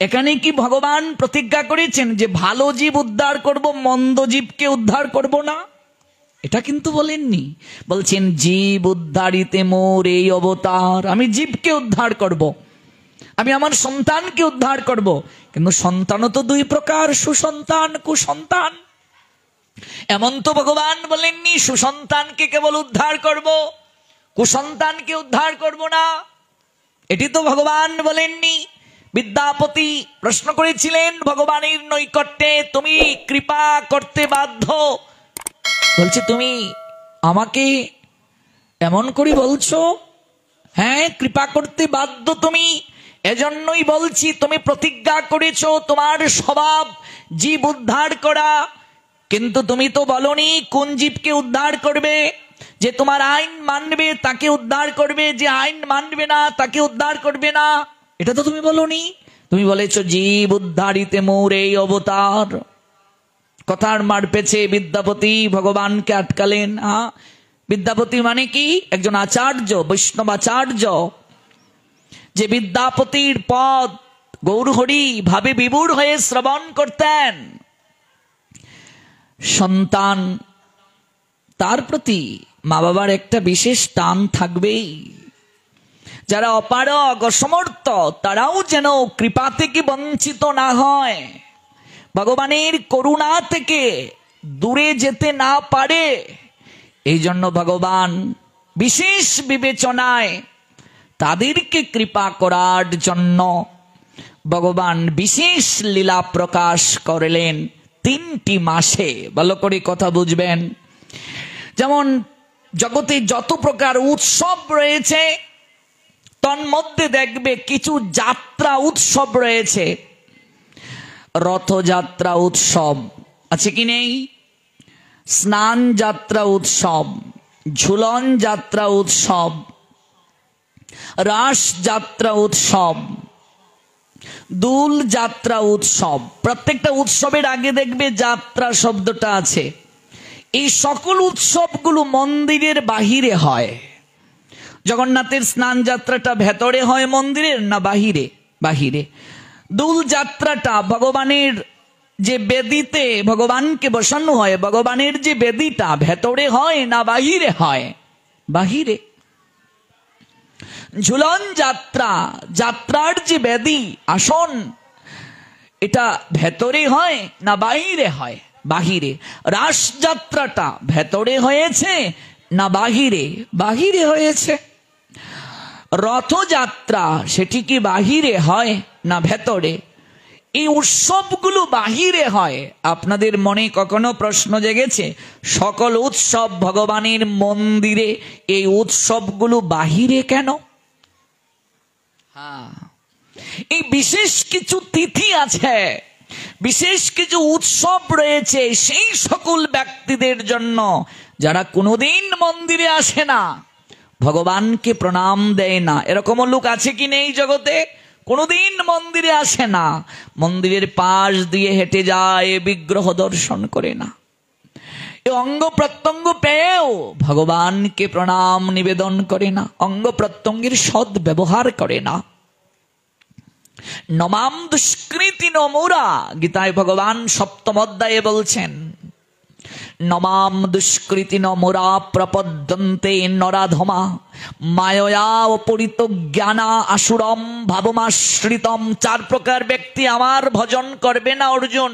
এখানে কি ভগবান প্রতিজ্ঞা করেছেন যে ভালো জীব উদ্ধার করব, মন্দ জীবকে উদ্ধার করব না? এটা কিন্তু বলেননি। বলছেন জীব উদ্ধারিতে মোর এই অবতার, আমি জীবকে উদ্ধার করব, আমি আমার সন্তানকে উদ্ধার করব। কিন্তু সন্তানও তো দুই প্রকার, সুসন্তান, কুসন্তান। এমন তো ভগবান বলেননি সুসন্তানকে কেবল উদ্ধার করব, কুসন্তানকে উদ্ধার করব না। এটি তো ভগবান বলেননি। বিদ্যাপতি প্রশ্ন করেছিলেন ভগবানের নৈকট্যে, তুমি কৃপা করতে বাধ্য। বলছে তুমি আমাকে এমন করে বলছো? হ্যাঁ, কৃপা করতে বাধ্য তুমি। এজন্যই বলছি, তুমি প্রতিজ্ঞা করেছো তোমার স্বভাব জীব উদ্ধার করা, কিন্তু তুমি তো বলনি কোন জীবকে উদ্ধার করবে। যে তোমার আইন মানবে তাকে উদ্ধার করবে, যে আইন মানবে না তাকে উদ্ধার করবে না, এটা তো তুমি বলনি। তুমি বলেছো জীব উদ্ধারিতে মোর এই অবতার। কথার মার পেছে বিদ্যাপতি ভগবানকে আটকালেন। বিদ্যাপতি মানে কি? একজন আচার্য, বৈষ্ণব আচার্য, যে বিদ্যাপতির পদ গৌরহরি ভাবে বিভোর হয়ে শ্রবণ করতেন। সন্তান, তার প্রতি মা বাবার একটা বিশেষ টান থাকবেই। যারা অপারগ, অসমর্থ, তারাও যেন কৃপা থেকে বঞ্চিত না হয়, ভগবানের করুণা থেকে দূরে যেতে না পারে। এই জন্য ভগবান বিশেষ বিবেচনায় তাদেরকে কৃপা করার জন্য ভগবান বিশেষ লীলা প্রকাশ করলেন 3টি মাসে। ভালো করে কথা বুঝবেন। যেমন জগতে যত প্রকার উৎসব রয়েছে, তন্মধ্যে দেখবে কিছু যাত্রা উৎসব রয়েছে। রথযাত্রা উৎসব আছে কি নেই? স্নান যাত্রা উৎসব, ঝুলন যাত্রা উৎসব, রাস যাত্রা উৎসব, দুল যাত্রা উৎসব। প্রত্যেকটা উৎসবের আগে দেখবে যাত্রা শব্দটা আছে। এই সকল উৎসবগুলো মন্দিরের বাহিরে হয়। জগন্নাথের স্নান যাত্রাটা ভেতরে হয় মন্দিরের, না বাহিরে? বাহিরে। দুল যাত্রাটা ভগবানের যে বেদিতে ভগবানকে বসানো হয়, ভগবানের যে বেদিটা ভেতরে হয় না বাহিরে হয়? বাহিরে। ঝুলন যাত্রা, যাত্রার যে বেদি আসন, এটা ভেতরে হয় না বাহিরে হয়? বাহিরে। রাস যাত্রাটা ভেতরে হয়েছে না বাহিরে? বাহিরে হয়েছে। রথযাত্রা সেটি কি বাহিরে হয় না ভেতরে? এই উৎসবগুলো বাহিরে হয়। আপনাদের মনে কখনো প্রশ্ন জেগেছে সকল উৎসব ভগবানের মন্দিরে, এই উৎসবগুলো বাহিরে কেন? হ্যাঁ, এই বিশেষ কিছু তিথি আছে, বিশেষ কিছু উৎসব রয়েছে সেই সকল ব্যক্তিদের জন্য যারা কোনোদিন মন্দিরে আসে না, ভগবানকে প্রণাম দেয় না। এরকম লোক আছে কি নেই জগতে? কোনোদিন মন্দিরে আসে না, মন্দিরের পাশ দিয়ে হেঁটে যায়, বিগ্রহ দর্শন করে না, এই অঙ্গ প্রত্যঙ্গ পেয়েও ভগবানকে প্রণাম নিবেদন করে না, অঙ্গ প্রত্যঙ্গের সৎ ব্যবহার করে না। নমাম দুষ্কৃতি নমুরা, গীতায় ভগবান সপ্তম অধ্যায়ে বলছেন, নমাম দুষ্কৃতি নমুরা প্রপদ্যন্তে নরাধমা মায়য়া অপরিত জ্ঞানা আসুরম ভাবমাশ্রিতম। 4 প্রকার ব্যক্তি আমার ভজন করবে না অর্জুন,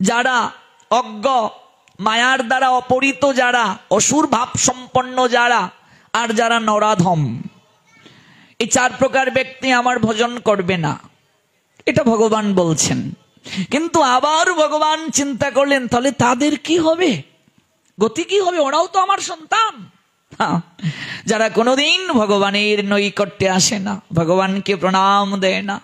যারা অজ্ঞ, মায়ার দ্বারা অপরিত, যারা অসুর ভাব সম্পন্ন, যারা আর যারা নরাধম, এই 4 প্রকার ব্যক্তি আমার ভজন করবে না, এটা ভগবান বলছেন। কিন্তু আবার ভগবান চিন্তা করলেন তাহলে তাদের কি হবে, গতি কি হবে? ওরাও তো আমার সন্তান। যারা কোনোদিন ভগবানের নৈকট্যে আসে না, ভগবানকে প্রণাম দেয় না,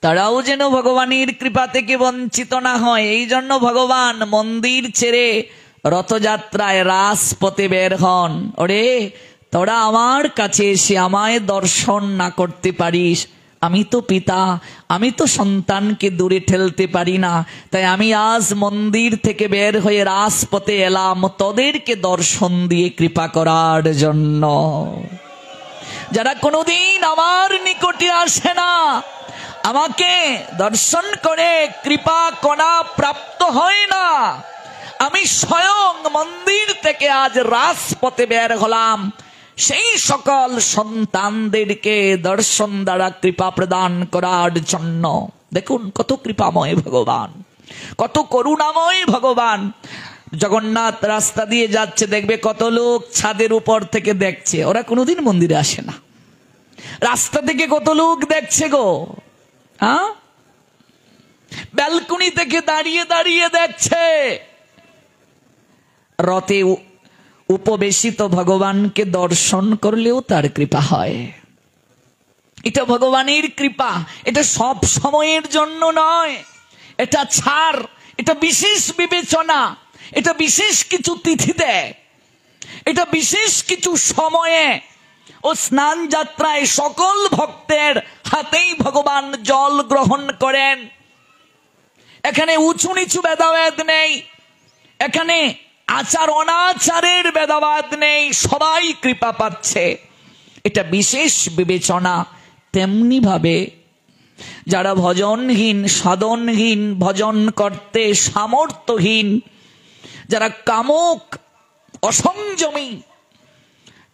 তারাও যেন ভগবানের কৃপা থেকে বঞ্চিত না হয়। এই জন্য ভগবান মন্দির ছেড়ে রথযাত্রায় রাজপথে বের হন। ওরে, তোরা আমার কাছে এসে আমায় দর্শন না করতে পারিস, আমি তো পিতা, আমি তো সন্তানকে দূরে ঠেলতে পারি না, তাই আমি আজ মন্দির থেকে বের হয়ে রাজপথে এলাম তোদেরকে দর্শন দিয়ে কৃপা করার জন্য। যারা কোনোদিন আমার নিকটে আসে না, আমাকে দর্শন করে কৃপা কণা প্রাপ্ত হয় না, আমি স্বয়ং মন্দির থেকে আজ রাজপথে বের হলাম সেই সকল সন্তানদেরকে দর্শন দ্বারা কৃপা প্রদান করার জন্য। দেখুন কত কৃপাময় ভগবান, কত করুণাময় ভগবান। জগন্নাথ রাস্তা দিয়ে যাচ্ছে, দেখবে কত লোক ছাদের উপর থেকে দেখছে, ওরা কোনোদিন মন্দিরে আসে না। রাস্তা থেকে কত লোক দেখছে গো, হ্যাঁ, ব্যালকনি থেকে দাঁড়িয়ে দাঁড়িয়ে দেখছে। রথে উপবেশিত ভগবানকে দর্শন করলেও তার কৃপা হয়। এটা ভগবানের কৃপা, এটা সব সময়ের জন্য নয়, এটা ছাড়, এটা বিশেষ বিবেচনা, এটা বিশেষ কিছু তিথিতে, এটা বিশেষ কিছু সময়ে ও স্নান যাত্রায় সকল ভক্তের হাতেই ভগবান জল গ্রহণ করেন। এখানে উঁচু নিচু ভেদাভেদ নেই, এখানে আচার অনাচারের ভেদাভেদ নেই, সবাই কৃপা পাচ্ছে, এটা বিশেষ বিবেচনা। তেমনি ভাবে যারা ভজনহীন, সাধনহীন, ভজন করতে সামর্থ্যহীন, যারা কামক, অসংযমী,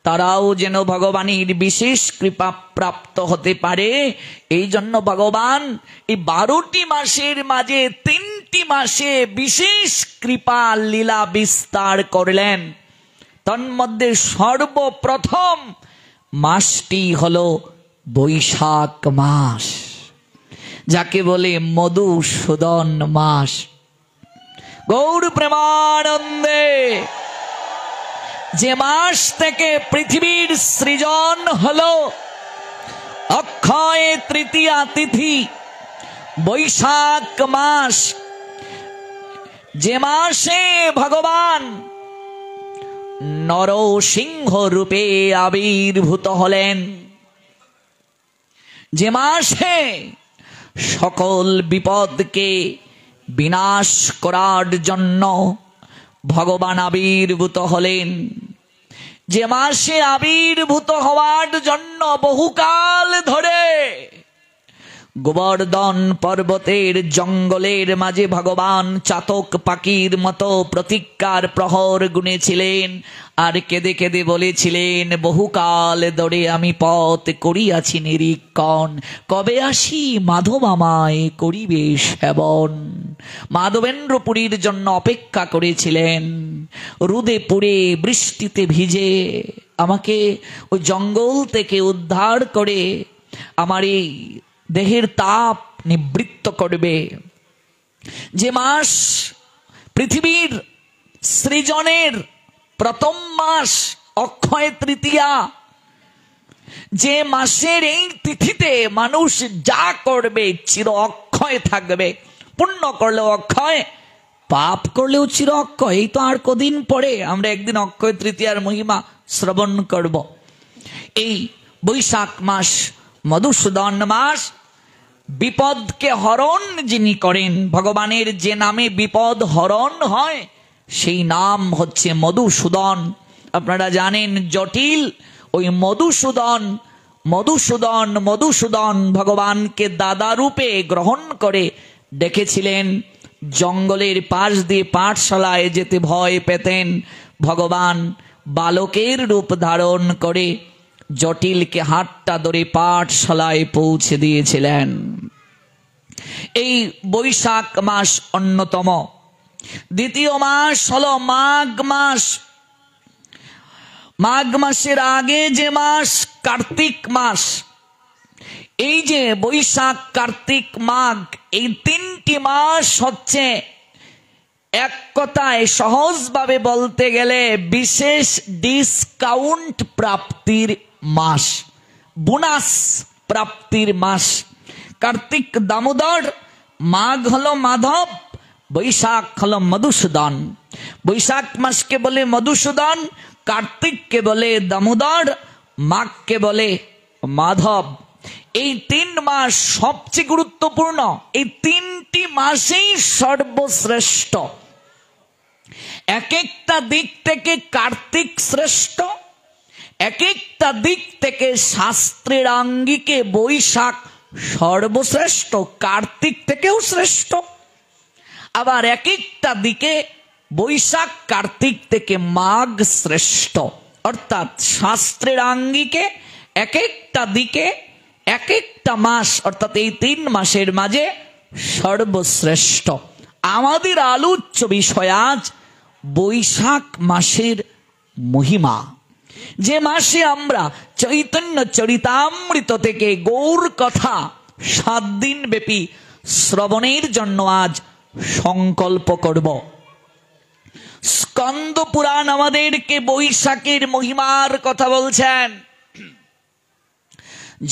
তারাও যেন ভগবানের বিশেষ কৃপা প্রাপ্ত হতে পারে। এই জন্য ভগবান এই 12টি মাসের মাঝে 3টি মাসে বিশেষ কৃপা লীলা বিস্তার করলেন। তন্মধ্যে সর্বপ্রথম মাসটি হলো বৈশাখ মাস, যাকে বলে মধুসূদন মাস। গৌর প্রেমানন্দে, যে মাস থেকে পৃথিবীর সৃজন হলো, অক্ষয় তৃতীয়া তিথি বৈশাখ মাস, যে মাসে ভগবান নরসিংহ রূপে আবির্ভূত হলেন, যে মাসে সকল বিপদকে বিনাশ করার জন্য ভগবান আবির্ভূত হলেন, যে মাসে আবির্ভূত হওয়ার জন্য বহুকাল ধরে গোবর্ধন পর্বতের জঙ্গলের মাঝে ভগবান চাতক পাখির মতো প্রতীক্ষার প্রহর গুনেছিলেন আর কেঁদে কেঁদে বলেছিলেন, বহুকাল ধরে আমি পথ করিয়াছি নিরীক্ষণ, কবে আসি মাধব আমায় করিবে সেবন। মাধবেন্দ্রপুরীর জন্য অপেক্ষা করেছিলেন, রোদে পুড়ে বৃষ্টিতে ভিজে আমাকে ওই জঙ্গল থেকে উদ্ধার করে আমার এই দেহের তাপ নিবৃত্ত করবে। যে মাস পৃথিবীর সৃজনের প্রথম মাস অক্ষয় তৃতীয়া, যে মাসের এই তিথিতে মানুষ যা করবে চির অক্ষয় থাকবে। পুণ্য করলেও অক্ষয়, পাপ করলেও চির অক্ষয়। এই তো আর কদিন পরে আমরা একদিন অক্ষয় তৃতীয়ার মহিমা শ্রবণ করব। এই বৈশাখ মাস মধুসূদন মাস, বিপদকে হরণ যিনি করেন, ভগবানের যে নামে বিপদ হরণ হয় সেই নাম হচ্ছে মধুসূদন। আপনারা জানেন জটিল ওই মধুসূদন মধুসূদন মধুসূদন ভগবানকে দাদা রূপে গ্রহণ করে ডেকেছিলেন। জঙ্গলের পাশ দিয়ে পাঠশালায় যেতে ভয় পেতেন, ভগবান বালকের রূপ ধারণ করে জটিলকে হাতটা ধরে পাঠশালায় পৌঁছে দিয়েছিলেন। এই বৈশাখ মাস অন্যতম। দ্বিতীয় মাস হলো মাঘ মাস। মাঘ মাসের আগে যে মাস কার্তিক মাস। এই যে বৈশাখ, কার্তিক, মাঘ, এই তিনটি মাস হচ্ছে এক কথায় সহজভাবে বলতে গেলে বিশেষ ডিসকাউন্ট প্রাপ্তির মাস, বোনাস প্রাপ্তির মাস। কার্তিক দামোদর, মাঘ হলো মাধব, বৈশাখ হলো মধুসূদন। বৈশাখ মাসকে বলে মধুসূদন, কার্তিককে বলে দামোদর, মাঘকে বলে মাধব। এই তিন মাস সবচেয়ে গুরুত্বপূর্ণ। এই তিনটি মাসেই সর্বশ্রেষ্ঠ। এক একটা দিক থেকে কার্তিক শ্রেষ্ঠ, এক একটা দিক থেকে শাস্ত্রের আঙ্গিকে বৈশাখ সর্বশ্রেষ্ঠ, কার্তিক থেকেও শ্রেষ্ঠ। আবার এক একটা দিকে বৈশাখ কার্তিক থেকে মাঘ শ্রেষ্ঠ। অর্থাৎ শাস্ত্রের আঙ্গিকে এক একটা দিকে এক একটা মাস, অর্থাৎ এই তিন মাসের মাঝে সর্বশ্রেষ্ঠ। আমাদের আলোচ্য বিষয় আজ বৈশাখ মাসের মহিমা। যে মাসে আমরা চৈতন্য চরিতামৃত থেকে গৌর কথা 7 দিন ব্যাপী শ্রবণের জন্য আজ সংকল্প করব। স্কন্দ পুরাণ আমাদেরকে বৈশাখের মহিমার কথা বলছেন।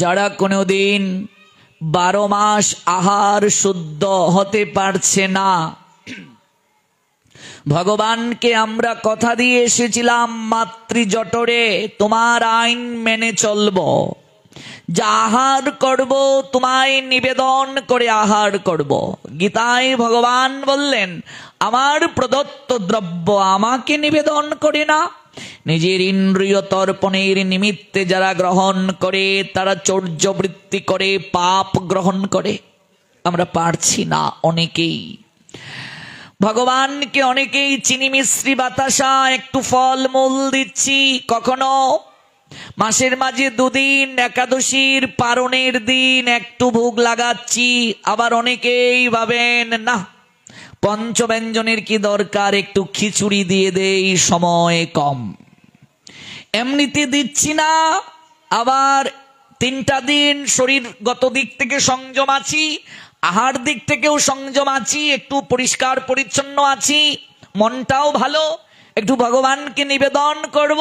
যারা কোনোদিন 12 মাস আহার শুদ্ধ হতে পারছে না, ভগবানকে আমরা কথা দিয়ে এসেছিলাম মাতৃজঠরে তোমার আইন মেনে চলব, যা আহার করব তোমায় নিবেদন করে আহার করব। গীতায় ভগবান বললেন আমার প্রদত্ত দ্রব্য আমাকে নিবেদন করে না। নিজের ইন্দ্রিয় তর্পণের নিমিত্তে যারা গ্রহণ করে তারা চৌর্যবৃত্তি করে, পাপ গ্রহণ করে। আমরা পারছি না অনেকেই। ভগবানকে অনেকেই চিনি মিশ্রি বাতাসা একটু ফল মূল দিচ্ছি, কখনো মাসের মাঝে 2 দিন একাদশীর পারণের দিন একটু ভোগ লাগাচ্ছি। আবার অনেকেই ভাবেন না পঞ্চব্যঞ্জনের কি দরকার, একটু খিচুড়ি দিয়ে দেই, সময় কম, এমনিতে দিচ্ছি না। আবার 3টা দিন শরীরগত দিক থেকে সংযম আছি, আহার দিক থেকেও সংযম আছি, একটু পরিষ্কার পরিচ্ছন্ন আছি, মনটাও ভালো, একটু ভগবানকে নিবেদন করব।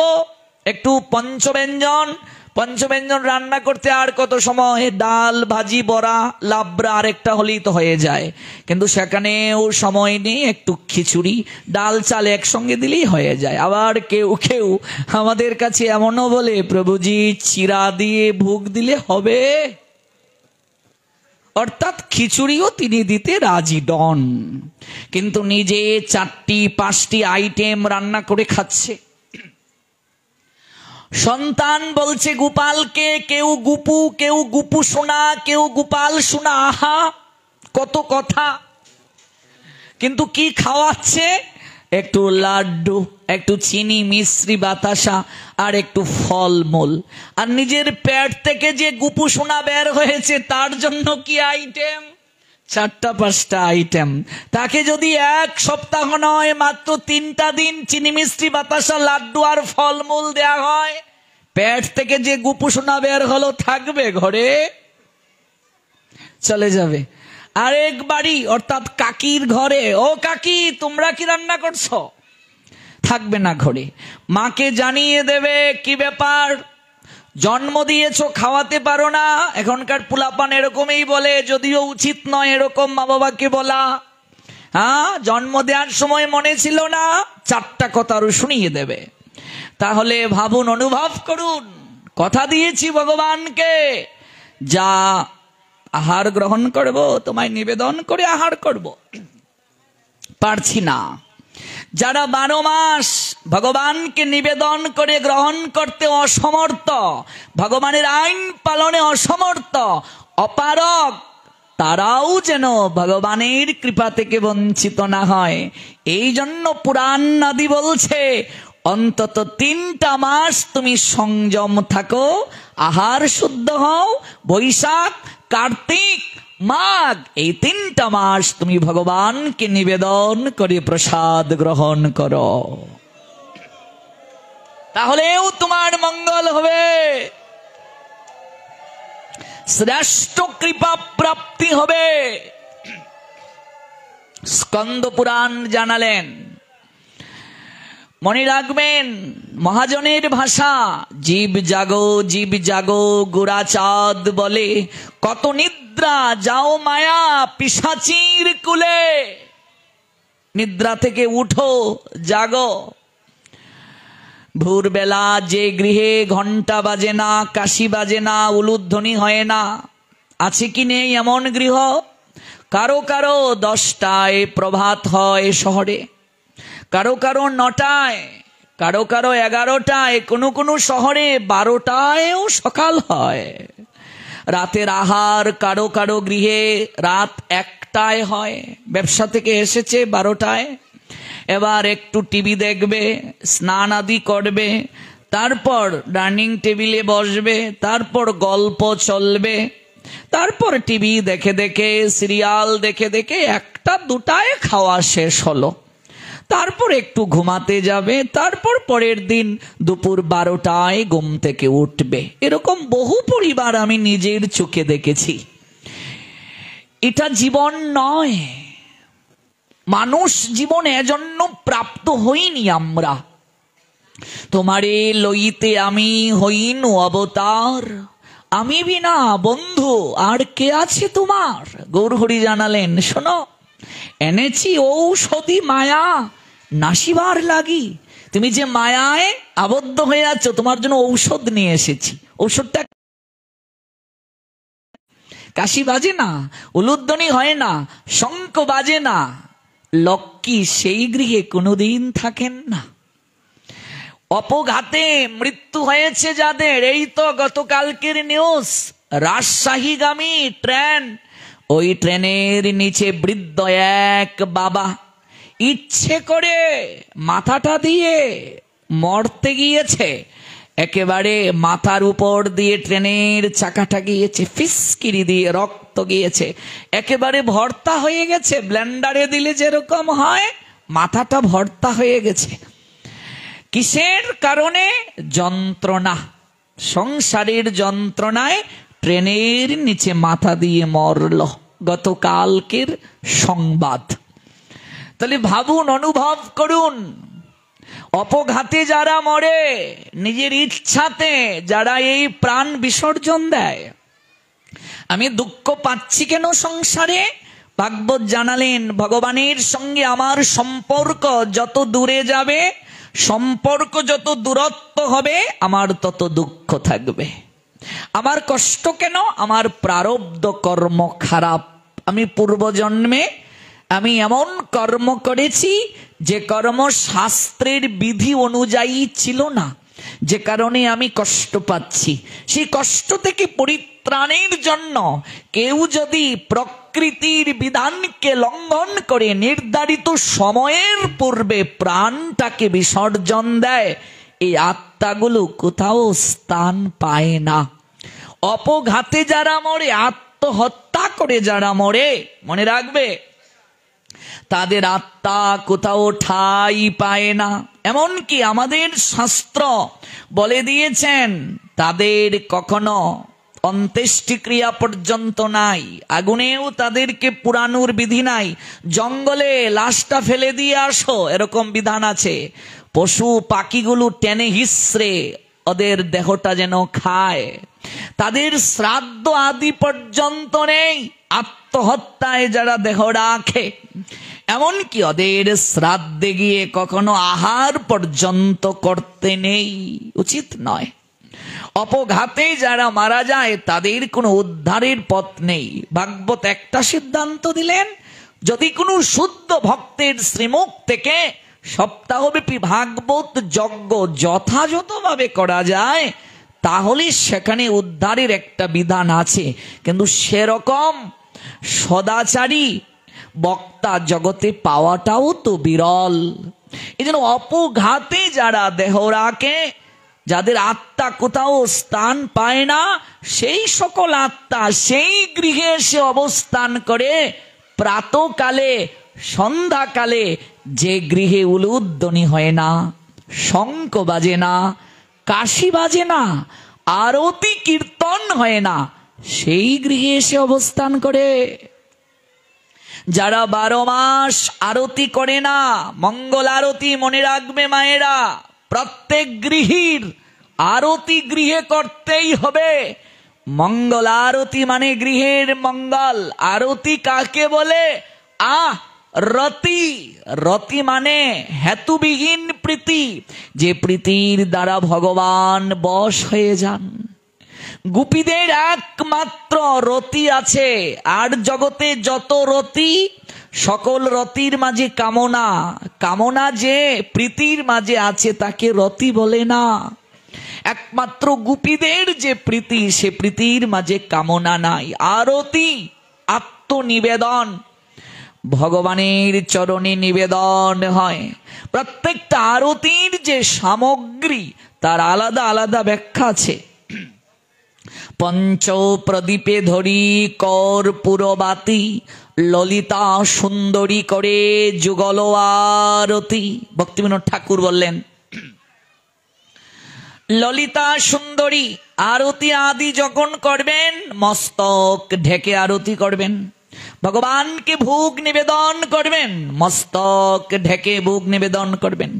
একটু পঞ্চব্যঞ্জন রান্না করতে আর কত সময়, ডাল ভাজি বড়া লাবড়া আরেকটা হলেই তো হয়ে যায়, কিন্তু সেখানেও সময় নেই। একটু খিচুড়ি ডাল চাল একসঙ্গে দিলেই হয়ে যায়। আবার কেউ কেউ আমাদের কাছে এমনও বলে প্রভুজি চিরা দিয়ে ভোগ দিলে হবে, অর্থাৎ খিচুড়িও তিনি দিতে রাজি নন, কিন্তু নিজে 4টি-5টি আইটেম রান্না করে খাচ্ছে। সন্তান বলছে গোপালকে, কেউ গুপু, কেউ গুপু সোনা, কেউ গোপাল সোনা। আহা কত কথা, কিন্তু কি খাওয়াচ্ছে? একটু লাড্ডু, একটু চিনি মিশ্রি বাতাসা আর একটু ফলমূল। আর নিজের পেট থেকে যে গুপু সোনা বের হয়েছে তার জন্য কি আইটেম? 4টা-5টা আইটেম। তাকে যদি 1 সপ্তাহ নয় মাত্র 3টা দিন চিনি মিষ্টি বাতাসা লাড্ডু আর ফলমূল দেয়া হয়, পেট থেকে যে গুপু সোনা বের হলো থাকবে ঘরে? চলে যাবে। আরেক বাড়ি অর্থাৎ কাকির ঘরে, ও কাকি তোমরা কি রান্না করছো, থাকবে না ঘরে। মাকে জানিয়ে দেবে কি ব্যাপার, জন্ম দিয়েছো খাওয়াতে পারো না। এখনকার পুলাপান এরকমই বলে, যদিও উচিত নয় এরকম মা বাবাকে বলা। হ্যাঁ, জন্ম দেওয়ার সময় মনে ছিল না, চারটা কথা আরো শুনিয়ে দেবে। তাহলে ভাবুন, অনুভব করুন, কথা দিয়েছি ভগবানকে, যা আহার গ্রহণ করব, তোমায় নিবেদন করে আহার করব, পারছি না। যারা 12 মাস ভগবানকে নিবেদন করে গ্রহণ করতে অসমর্থ, ভগবানের আইন পালনে অসমর্থ, অপারগ, তারাও যেন ভগবানের কৃপা থেকে বঞ্চিত না হয়। এই জন্য পুরাণ আদি বলছে অন্তত 3টা মাস তুমি সংযম থাকো, আহার শুদ্ধ হও। বৈশাখ, কার্তিক, মাঘ, এই 3টা মাস তুমি ভগবানকে নিবেদন করে প্রসাদ গ্রহণ করো, তাহলেও তোমার মঙ্গল হবে, শ্রেষ্ঠ কৃপা প্রাপ্তি হবে। স্কন্দ পুরাণ জানালেন, মনে রাখবেন মহাজনের ভাষা, জীব জাগো জীব জাগো গোরাচাঁদ বলে, কত নিদ্রা যাও মায়া পিশাচির কুলে। নিদ্রা থেকে উঠো, জাগো। ভোরবেলা যে গৃহে ঘন্টা বাজে না, কাশি বাজে না, উলুধ্বনি হয় না, আছে কি নেই এমন গৃহ? কারো কারো 10টায় প্রভাত হয় শহরে, কারো কারো 9টায়, কারো কারো 11টায়, কোনো কোনো শহরে 12টায়ও সকাল হয়। রাতের আহার কারো কারো গৃহে রাত 1টায় হয়, ব্যবসা থেকে এসেছে 12টায়, এবার একটু টিভি দেখবে, স্নান আদি করবে, তারপর ডাইনিং টেবিলে বসবে, তারপর গল্প চলবে, তারপর টিভি দেখে দেখে, সিরিয়াল দেখে দেখে 1টা 2টায় খাওয়া শেষ হলো, তারপর একটু ঘুমাতে যাবে, তারপর পরের দিন দুপুর 12টায় ঘুম থেকে উঠবে। এরকম বহু পরিবার আমি নিজের চোখে দেখেছি। এটা জীবন নয়। মানুষ জীবন এজন্য প্রাপ্ত হইনি আমরা। তোমারে লইতে আমি হইনু অবতার, আমি বিনা বন্ধু আর কে আছে তোমার। গৌরহরি জানালেন, শোনো, এনেছি ঔষধি মায়া নাসিবার লাগি। তুমি যে মায়ায় আবদ্ধ হয়ে আছো, তোমার জন্য ঔষধ নিয়ে এসেছি। ঔষধটা কাশি বাজে না, উলুধ্বনি হয় না, শঙ্খ বাজে না, লক্ষ্মী সেই গৃহে কোনোদিন থাকেন না। অপঘাতে মৃত্যু হয়েছে যাদের, এই তো গতকালকের নিউজ, রাজশাহীগামী ট্রেন, ওই ট্রেনের নিচে বৃদ্ধ এক বাবা ইচ্ছে করে মাথাটা দিয়ে মরতে গিয়েছে, একেবারে মাথার উপর দিয়ে ট্রেনের চাকাটা গিয়েছে, ফিসকিরি দিয়ে রক্ত গিয়েছে, একেবারে ভর্তা হয়ে গেছে। ব্লেন্ডারে দিলে যেরকম হয়, মাথাটা ভর্তা হয়ে গেছে। কিসের কারণে? যন্ত্রণা, সংসারের যন্ত্রণায় ট্রেনের নিচে মাথা দিয়ে মরল। গতকালকের সংবাদ। তাহলে ভাবুন, অনুভব করুন, অপঘাতে যারা মরে, নিজের ইচ্ছাতে যারা এই প্রাণ বিসর্জন দেয়, আমি দুঃখ পাচ্ছি কেন সংসারে? ভাগবত জানালেন, ভগবানের সঙ্গে আমার সম্পর্ক যত দূরে যাবে, সম্পর্ক যত দূরত্ব হবে, আমার তত দুঃখ থাকবে। আমার কষ্ট কেন? আমার প্রারব্ধ কর্ম খারাপ। আমি পূর্বজন্মে আমি এমন কর্ম করেছি যে কর্ম শাস্ত্রের বিধি অনুযায়ী ছিল না, যে কারণে আমি কষ্ট পাচ্ছি। সেই কষ্ট থেকে পরিত্রাণের জন্য কেউ যদি প্রকৃতির বিধানকে লঙ্ঘন করে নির্ধারিত সময়ের পূর্বে প্রাণটাকে বিসর্জন দেয়, এই আত্মাগুলো কোথাও স্থান পায় না। অপঘাতে যারা মরে, আত্মহত্যা করে যারা মরে, মনে রাখবে তাদের আত্মা কোথাও ঠাঁই পায় না। এমনকি আমাদের শাস্ত্র বলে দিয়েছেন, তাদের কখনো অন্ত্যেষ্টিক্রিয়া পর্যন্ত নাই, আগুনেও তাদেরকে পুরানোর বিধি নাই। জঙ্গলে লাশটা ফেলে দিয়ে আসো, এরকম বিধান আছে। পশু পাখিগুলো টেনে হিসড়ে ওদের দেহটা যেন খায়। তাদের শ্রাদ্ধ আদি পর্যন্ত নেই। আত্মহত্যায় যারা দেহ রাখে, এমনকি ওদের শ্রাদ্ধে গিয়ে কখনো আহার পর্যন্ত করতে নেই, উচিত নয়। অপঘাতে যারা মারা যায় তাদের কোনো উদ্ধারের পথ নেই। ভাগবত একটা সিদ্ধান্ত দিলেন, যদি কোনো শুদ্ধ ভক্তের শ্রীমুখ থেকে সপ্তাহব্যাপী ভাগবত যজ্ঞ যথাযথভাবে করা যায়, তাহলে সেখানে উদ্ধারের একটা বিধান আছে। কিন্তু সেরকম সদাচারী বক্তা জগতে পাওয়াটাও তো বিরল। এই জন্য অপঘাতে যারা দেহ রাখে, যাদের আত্মা কোথাও স্থান পায় না, সেই সকল আত্মা সেই গৃহে এসে অবস্থান করে। প্রাতকালে সন্ধ্যাকালে যে গৃহে উলুধ্বনি হয় না, শঙ্খ বাজে না, কাশি বাজে না, আরতি কীর্তন হয় না, সেই গৃহে এসে অবস্থান করে। যারা 12 মাস আরতি করে না, মঙ্গল আরতি মনে রাখবে মায়েরা, প্রত্যেক গৃহীর আরতি গৃহে করতেই হবে। মঙ্গল আরতি মানে গৃহের মঙ্গল। আরতি কাকে বলে? রতি। রতি মানে হেতুবিহীন প্রীতি, যে প্রীতির দ্বারা ভগবান বশ হয়ে যান। গোপীদের একমাত্র রতি আছে, আর জগতে যত রতি, সকল রতির মাঝে কামনা। কামনা যে প্রীতির মাঝে আছে তাকে রতি বলে না। একমাত্র গোপীদের যে প্রীতি, সে প্রীতির মাঝে কামনা নাই। আরতি আত্মনিবেদন, ভগবানের চরণে নিবেদন হয়। প্রত্যেকটা আরতির যে সামগ্রী, তার আলাদা আলাদা ব্যাখ্যা আছে। পঞ্চ প্রদীপে ধরি কর্পূরবাতি, ললিতা সুন্দরী করে যুগল আরতি। ভক্তিবিনোদ ঠাকুর বললেন, ললিতা সুন্দরী আরতি আদি যখন করবেন, মস্তক ঢেকে আরতি করবেন। ভগবানকে ভোগ নিবেদন করবেন, মস্তক ঢেকে ভোগ নিবেদন করবেন।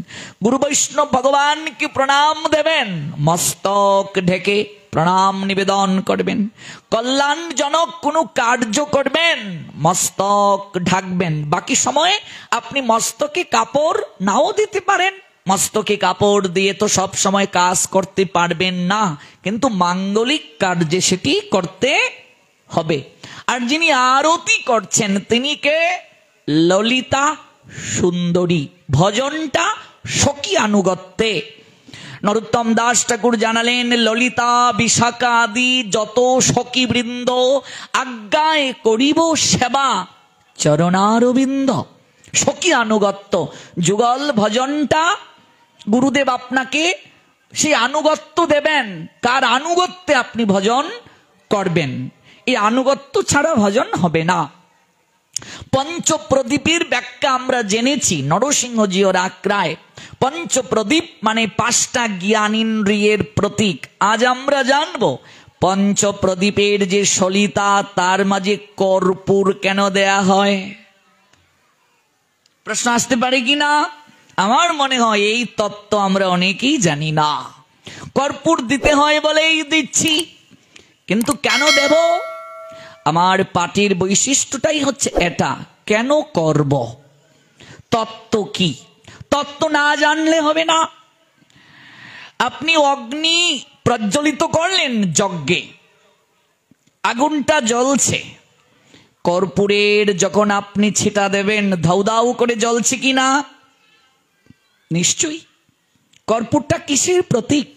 গুরু বৈষ্ণব ভগবানকে প্রণাম দেবেন, মস্তক ঢেকে প্রণাম নিবেদন করবেন। কল্যাণজনক কোনো কার্য করবেন, মস্তক ঢাকবেন। বাকি সময়ে আপনি মস্তকে কাপড় নাও দিতে পারেন। মস্তকে কাপড় দিয়ে তো সব সময় কাজ করতে পারবেন না, কিন্তু মাঙ্গলিক কার্যে সেটি করতে হবে। আর যিনি আরতি করছেন তিনি কে? ললিতা সুন্দরী। ভজনটা সখী আনুগত্যে। নরোত্তম দাস ঠাকুর জানালেন, ললিতা বিশাখা আদি যত সখী বৃন্দ, আজ্ঞায় করিব সেবা চরণারবিন্দ। সখী আনুগত্য। যুগল ভজনটা গুরুদেব আপনাকে সেই আনুগত্য দেবেন, কার আনুগত্যে আপনি ভজন করবেন। এই আনুগত্য ছাড়া ভজন হবে না। পঞ্চপ্রদীপের ব্যাখ্যা আমরা জেনেছি নরসিংহজীয় রায়। পঞ্চপ্রদীপ মানে 5টা জ্ঞানেন্দ্রিয়ের প্রতীক। আজ আমরা জানব পঞ্চপ্রদীপের যে সলিতা, তার মাঝে কর্পূর কেন দেয়া হয়। প্রশ্ন আসতে পারে কিনা? আমার মনে হয় এই তত্ত্ব আমরা অনেকেই জানি না। কর্পূর দিতে হয় বলেই দিচ্ছি, কিন্তু কেন দেব? আমার পাটির বৈশিষ্ট্যটাই হচ্ছে এটা। কেন করব? তত্ত্ব কি? তত্ত্ব না জানলে হবে না। আপনি অগ্নি প্রজ্বলিত করলেন যজ্ঞে, আগুনটা জ্বলছে, কর্পূরের যখন আপনি ছিটা দেবেন, ধাউ ধাউ করে জ্বলছে কিনা? নিশ্চয়ই। কর্পূরটা কিসের প্রতীক?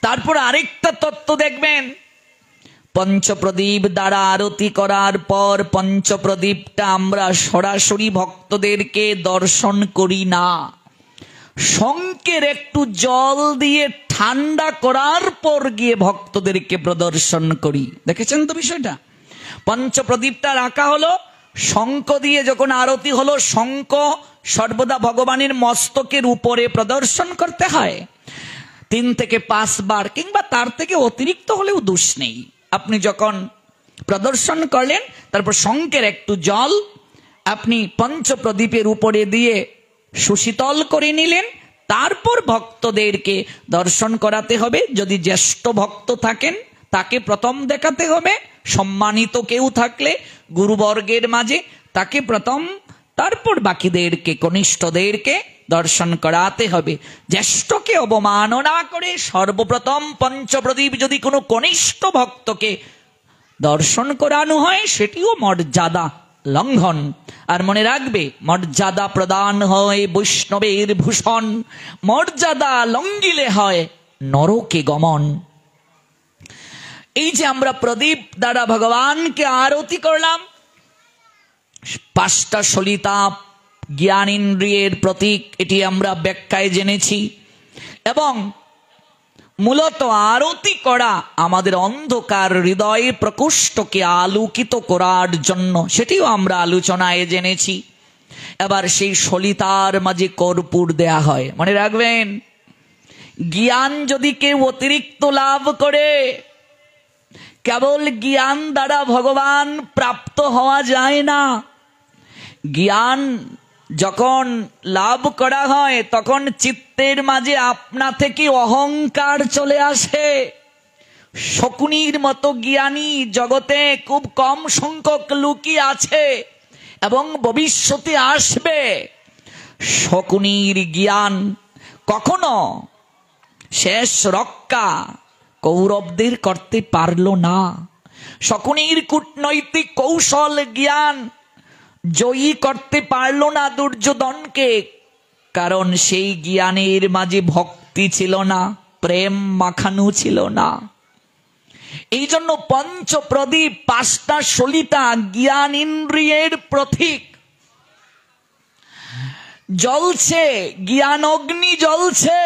তারপর আরেকটা তত্ত্ব দেখবেন, পঞ্চপ্রদীপ দ্বারা আরতি করার পর পঞ্চপ্রদীপটা আমরা সরাসরি ভক্তদেরকে দর্শন করি না, শঙ্কের একটু জল দিয়ে ঠান্ডা করার পর গিয়ে ভক্তদেরকে প্রদর্শন করি। দেখেছেন তো বিষয়টা? পঞ্চপ্রদীপটা রাখা হলো, শঙ্খ দিয়ে যখন আরতি হলো, শঙ্খ সর্বদা ভগবানের মস্তকের উপরে প্রদর্শন করতে হয়। 3 থেকে 5 বার কিংবা তার থেকে অতিরিক্ত হলেও দোষ নেই। আপনি যখন প্রদর্শন করলেন, তারপর শঙ্কের একটু জল আপনি পঞ্চপ্রদীপের উপরে দিয়ে সুশীতল করে নিলেন, তারপর ভক্তদেরকে দর্শন করাতে হবে। যদি জ্যেষ্ঠ ভক্ত থাকেন তাকে প্রথম দেখাতে হবে, সম্মানিত কেউ থাকলে গুরুবর্গের মাঝে তাকে প্রথম, তারপর বাকিদেরকে, কনিষ্ঠদেরকে দর্শন করাতে হবে। জ্যেষ্ঠকে অবমাননা করে সর্বপ্রথম পঞ্চপ্রদীপ যদি কোনো কনিষ্ঠ ভক্তকে দর্শন করানো হয়, সেটিও মর্যাদা লঙ্ঘন। আর মনে রাখবে, মর্যাদা প্রদান হয় বৈষ্ণবের ভূষণ, মর্যাদা লঙ্ঘিলে হয় নরকে গমন। এই যে আমরা প্রদীপ দ্বারা ভগবানকে আরতি করলাম, 5টা সলিতা জ্ঞানেন্দ্রিয়ের প্রতীক, এটি আমরা ব্যাখ্যায় জেনেছি। এবং মূলত আরতি করা আমাদের অন্ধকার হৃদয় প্রকোষ্ঠকে আলোকিত করার জন্য, সেটিও আমরা আলোচনায় জেনেছি। এবার সেই সলিতার মাঝে কর্পূর দেয়া হয়। মনে রাখবেন, জ্ঞান যদি কেউ অতিরিক্ত লাভ করে, কেবল জ্ঞান দ্বারা ভগবান প্রাপ্ত হওয়া যায় না। জ্ঞান যখন লাভ করা হয় তখন চিত্তের মাঝে আপনা থেকে অহংকার চলে আসে। শকুনির মতো জ্ঞানী জগতে খুব কম সংখ্যক লোকই আছে এবং ভবিষ্যতে আসবে। শকুনির জ্ঞান কখনো শেষ রক্ষা কৌরবদের করতে পারল না। শকুনির কূটনৈতিক কৌশল জ্ঞান জয়ী করতে পারল না দুর্যোধনকে, কারণ সেই জ্ঞানের মাঝে ভক্তি ছিল না, প্রেম মাখানো ছিল না। এই জন্য পঞ্চপ্রদীপ, 5টা সলিতা জ্ঞান ইন্দ্রিয়ের প্রতীক জ্বলছে, জ্ঞান অগ্নি জ্বলছে,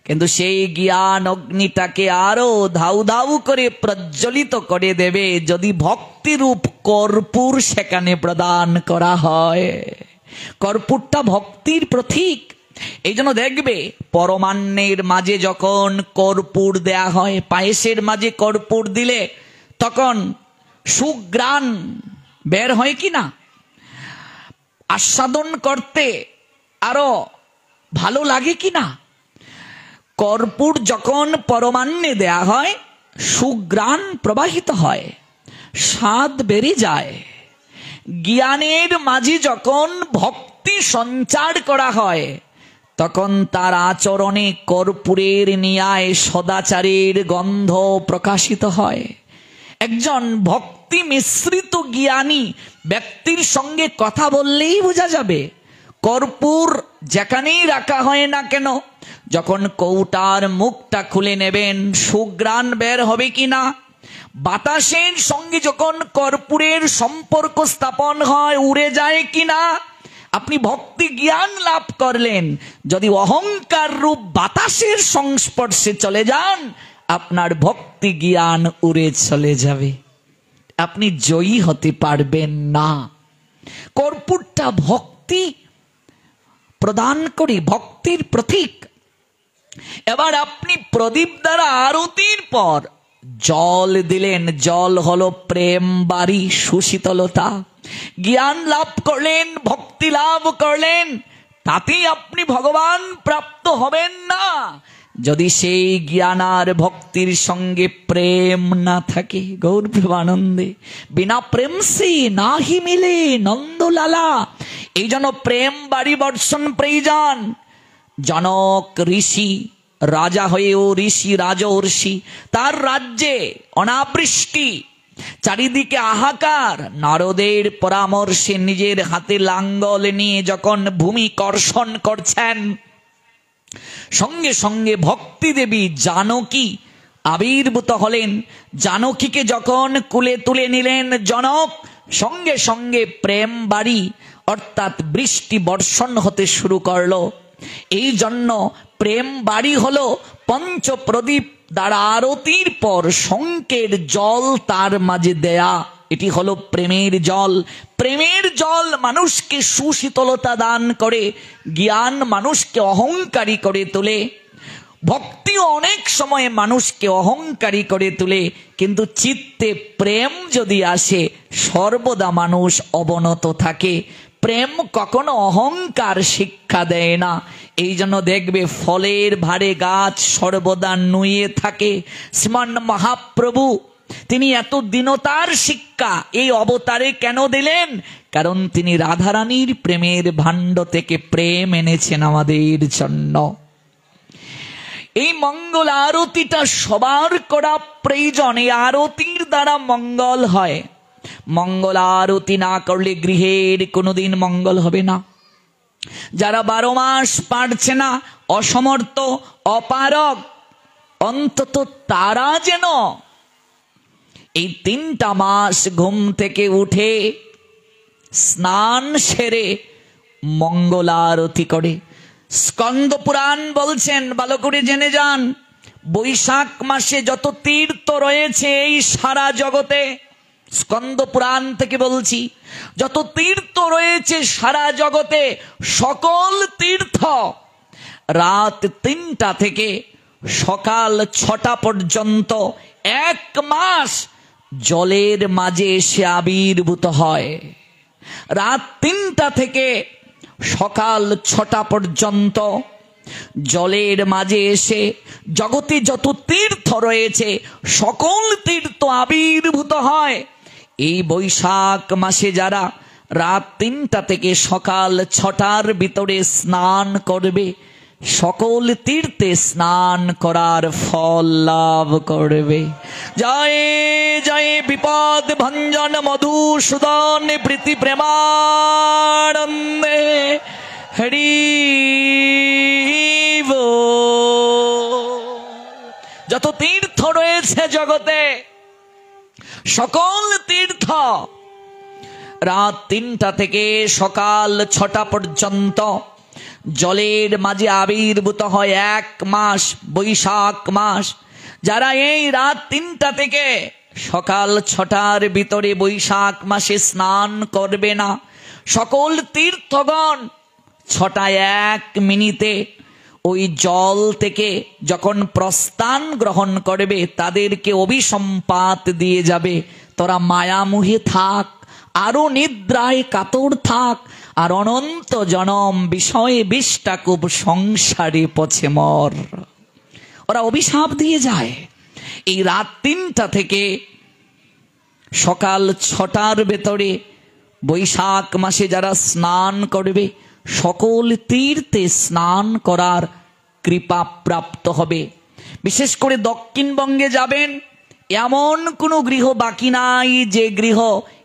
কিন্তু সেই জ্ঞান অগ্নিটাকে আরো ধাউ ধাউ করে প্রজ্বলিত করে দেবে যদি ভক্তিরূপ কর্পূর সেখানে প্রদান করা হয়। কর্পূরটা ভক্তির প্রতীক। এই জন্য দেখবে পরমান্নের মাঝে যখন কর্পূর দেয়া হয়, পায়েসের মাঝে কর্পূর দিলে তখন সুঘ্রাণ বের হয় কি না, আস্বাদন করতে আরো ভালো লাগে কি না। কর্পূর যখন পরমান্নে দেয়া হয়, সুঘ্রাণ প্রবাহিত হয়, স্বাদ বেড়ে যায়। জ্ঞানের মাঝে যখন ভক্তি সঞ্চার করা হয়, তখন তার আচরণে কর্পূরের ন্যায় সদাচারের গন্ধ প্রকাশিত হয়। একজন ভক্তি মিশ্রিত জ্ঞানী ব্যক্তির সঙ্গে কথা বললেই বোঝা যাবে। কর্পূর যেখানেই রাখা হয় না কেন, যখন কৌটার মুখটা খুলে নেবেন, সুঘ্রাণ বের হবে কিনা। বাতাসের সঙ্গে যখন কর্পূরের সম্পর্ক স্থাপন হয়, উড়ে যায় কিনা। আপনি ভক্তি জ্ঞান লাভ করলেন, যদি অহংকার রূপ বাতাসের সংস্পর্শে চলে যান, আপনার ভক্তি জ্ঞান উড়ে চলে যাবে, আপনি জয়ী হতে পারবেন না। কর্পূরটা ভক্তি প্রদান করে, ভক্তির প্রতীক। এবার আপনি প্রদীপ দ্বারা আরতির পর জল দিলেন, জল হলো প্রেম বাড়ি, সুশীতলতা। জ্ঞান লাভ করলেন, ভক্তি লাভ করলেন, তাতেই আপনি ভগবান প্রাপ্ত হবেন না যদি সেই জ্ঞান আর ভক্তির সঙ্গে প্রেম না থাকে। গৌর প্রেমানন্দে বিনা প্রেম সে নাহি মিলে নন্দলালা। এই জন্য প্রেম বাড়ি বর্ষণ প্রয়োজন। জনক ঋষি রাজা হয়েও ঋষি রাজর্ষি, তার রাজ্যে অনাবৃষ্টি, চারিদিকে হাহাকার। নারদের পরামর্শে নিজের হাতে লাঙ্গল নিয়ে যখন ভূমি কর্ষণ করছেন, সঙ্গে সঙ্গে ভক্তি দেবী জানকী আবির্ভূত হলেন। জানকীকে যখন কুলে তুলে নিলেন জনক, সঙ্গে সঙ্গে প্রেম বাড়ি অর্থাৎ বৃষ্টি বর্ষণ হতে শুরু করলো। এই জন্য প্রেম বাড়ি হলো পঞ্চপ্রদীপ দ্বারা আরতির পর শঙ্কের জল তার মাঝে দেয়া, এটি হলো প্রেমের জল। প্রেমের জল মানুষকে সুশীতলতা দান করে, জ্ঞান মানুষকে অহংকারী করে তোলে। ভক্তিও অনেক সময় মানুষকে অহংকারী করে তোলে, কিন্তু চিত্তে প্রেম যদি আসে সর্বদা মানুষ অবনত থাকে। প্রেম কখনো অহংকার শিক্ষা দেয় না। এই জন্য দেখবে ফলের ভারে গাছ সর্বদা নুয়ে থাকে। শ্রীমান মহাপ্রভু তিনি এত দীনতার শিক্ষা এই অবতারে কেন দিলেন? কারণ তিনি রাধারানীর প্রেমের ভাণ্ড থেকে প্রেম এনেছেন আমাদের জন্য। এই মঙ্গল আরতিটা সবার করা প্রয়োজন। এই আরতির দ্বারা মঙ্গল হয়। মঙ্গল আরতি না করলে গৃহের কোনোদিন মঙ্গল হবে না। যারা 12 মাস পারছে না, অসমর্থ, অপারগ, অন্তত তারা যেন এই 3টা মাস ঘুম থেকে উঠে স্নান সেরে মঙ্গল আরতি করে। স্কন্দ পুরাণ বলছেন, ভালো করে জেনে যান, বৈশাখ মাসে যত তীর্থ রয়েছে এই সারা জগতে, স্কন্দ পুরাণ থেকে বলছি, যত তীর্থ রয়েছে সারা জগতে, সকল তীর্থ রাত 3টা থেকে সকাল 6টা পর্যন্ত 1 মাস জলের মাঝে এসে আবির্ভূত হয়। রাত 3টা থেকে সকাল 6টা পর্যন্ত জলের মাঝে এসে জগতে যত তীর্থ রয়েছে সকল তীর্থ আবির্ভূত হয়। এই বৈশাখ মাসে যারা রাত 3টা থেকে সকাল 6টার ভিতরে স্নান করবে, সকল তীর্থে স্নান করার ফল লাভ করবে। জয় জয় বিপদ ভঞ্জন মধুসূদন প্রীতি প্রেমানন্দে হরি বল। যত তীর্থ রয়েছে জগতে সকল তীর্থ রাত 3টা থেকে সকাল 6টা পর্যন্ত জলের মাঝে আবির্ভূত হয় 1 মাস, বৈশাখ মাস। যারা এই রাত 3টা থেকে সকাল 6টার ভিতরে বৈশাখ মাসে স্নান করবে না, সকল তীর্থগণ 6টা 1 মিনিটে ওই জল থেকে যখন প্রস্থান গ্রহণ করবে তাদেরকে অভিসম্পাত দিয়ে যাবে, তোরা মায়ামোহে থাক, আরো নিদ্রায় কাতর থাক, আর অনন্ত জনম বিষয়ে বিষ্টাকুব সংসারে পছে মর। ওরা অভিশাপ দিয়ে যায়। এই রাত 3টা থেকে সকাল 6টার ভেতরে বৈশাখ মাসে যারা স্নান করবে সকল তীর্থে স্নান করার কৃপা প্রাপ্ত হবে। বিশেষ করে দক্ষিণবঙ্গে যাবেন, এমন কোনো গৃহ বাকি নাই যে গৃহ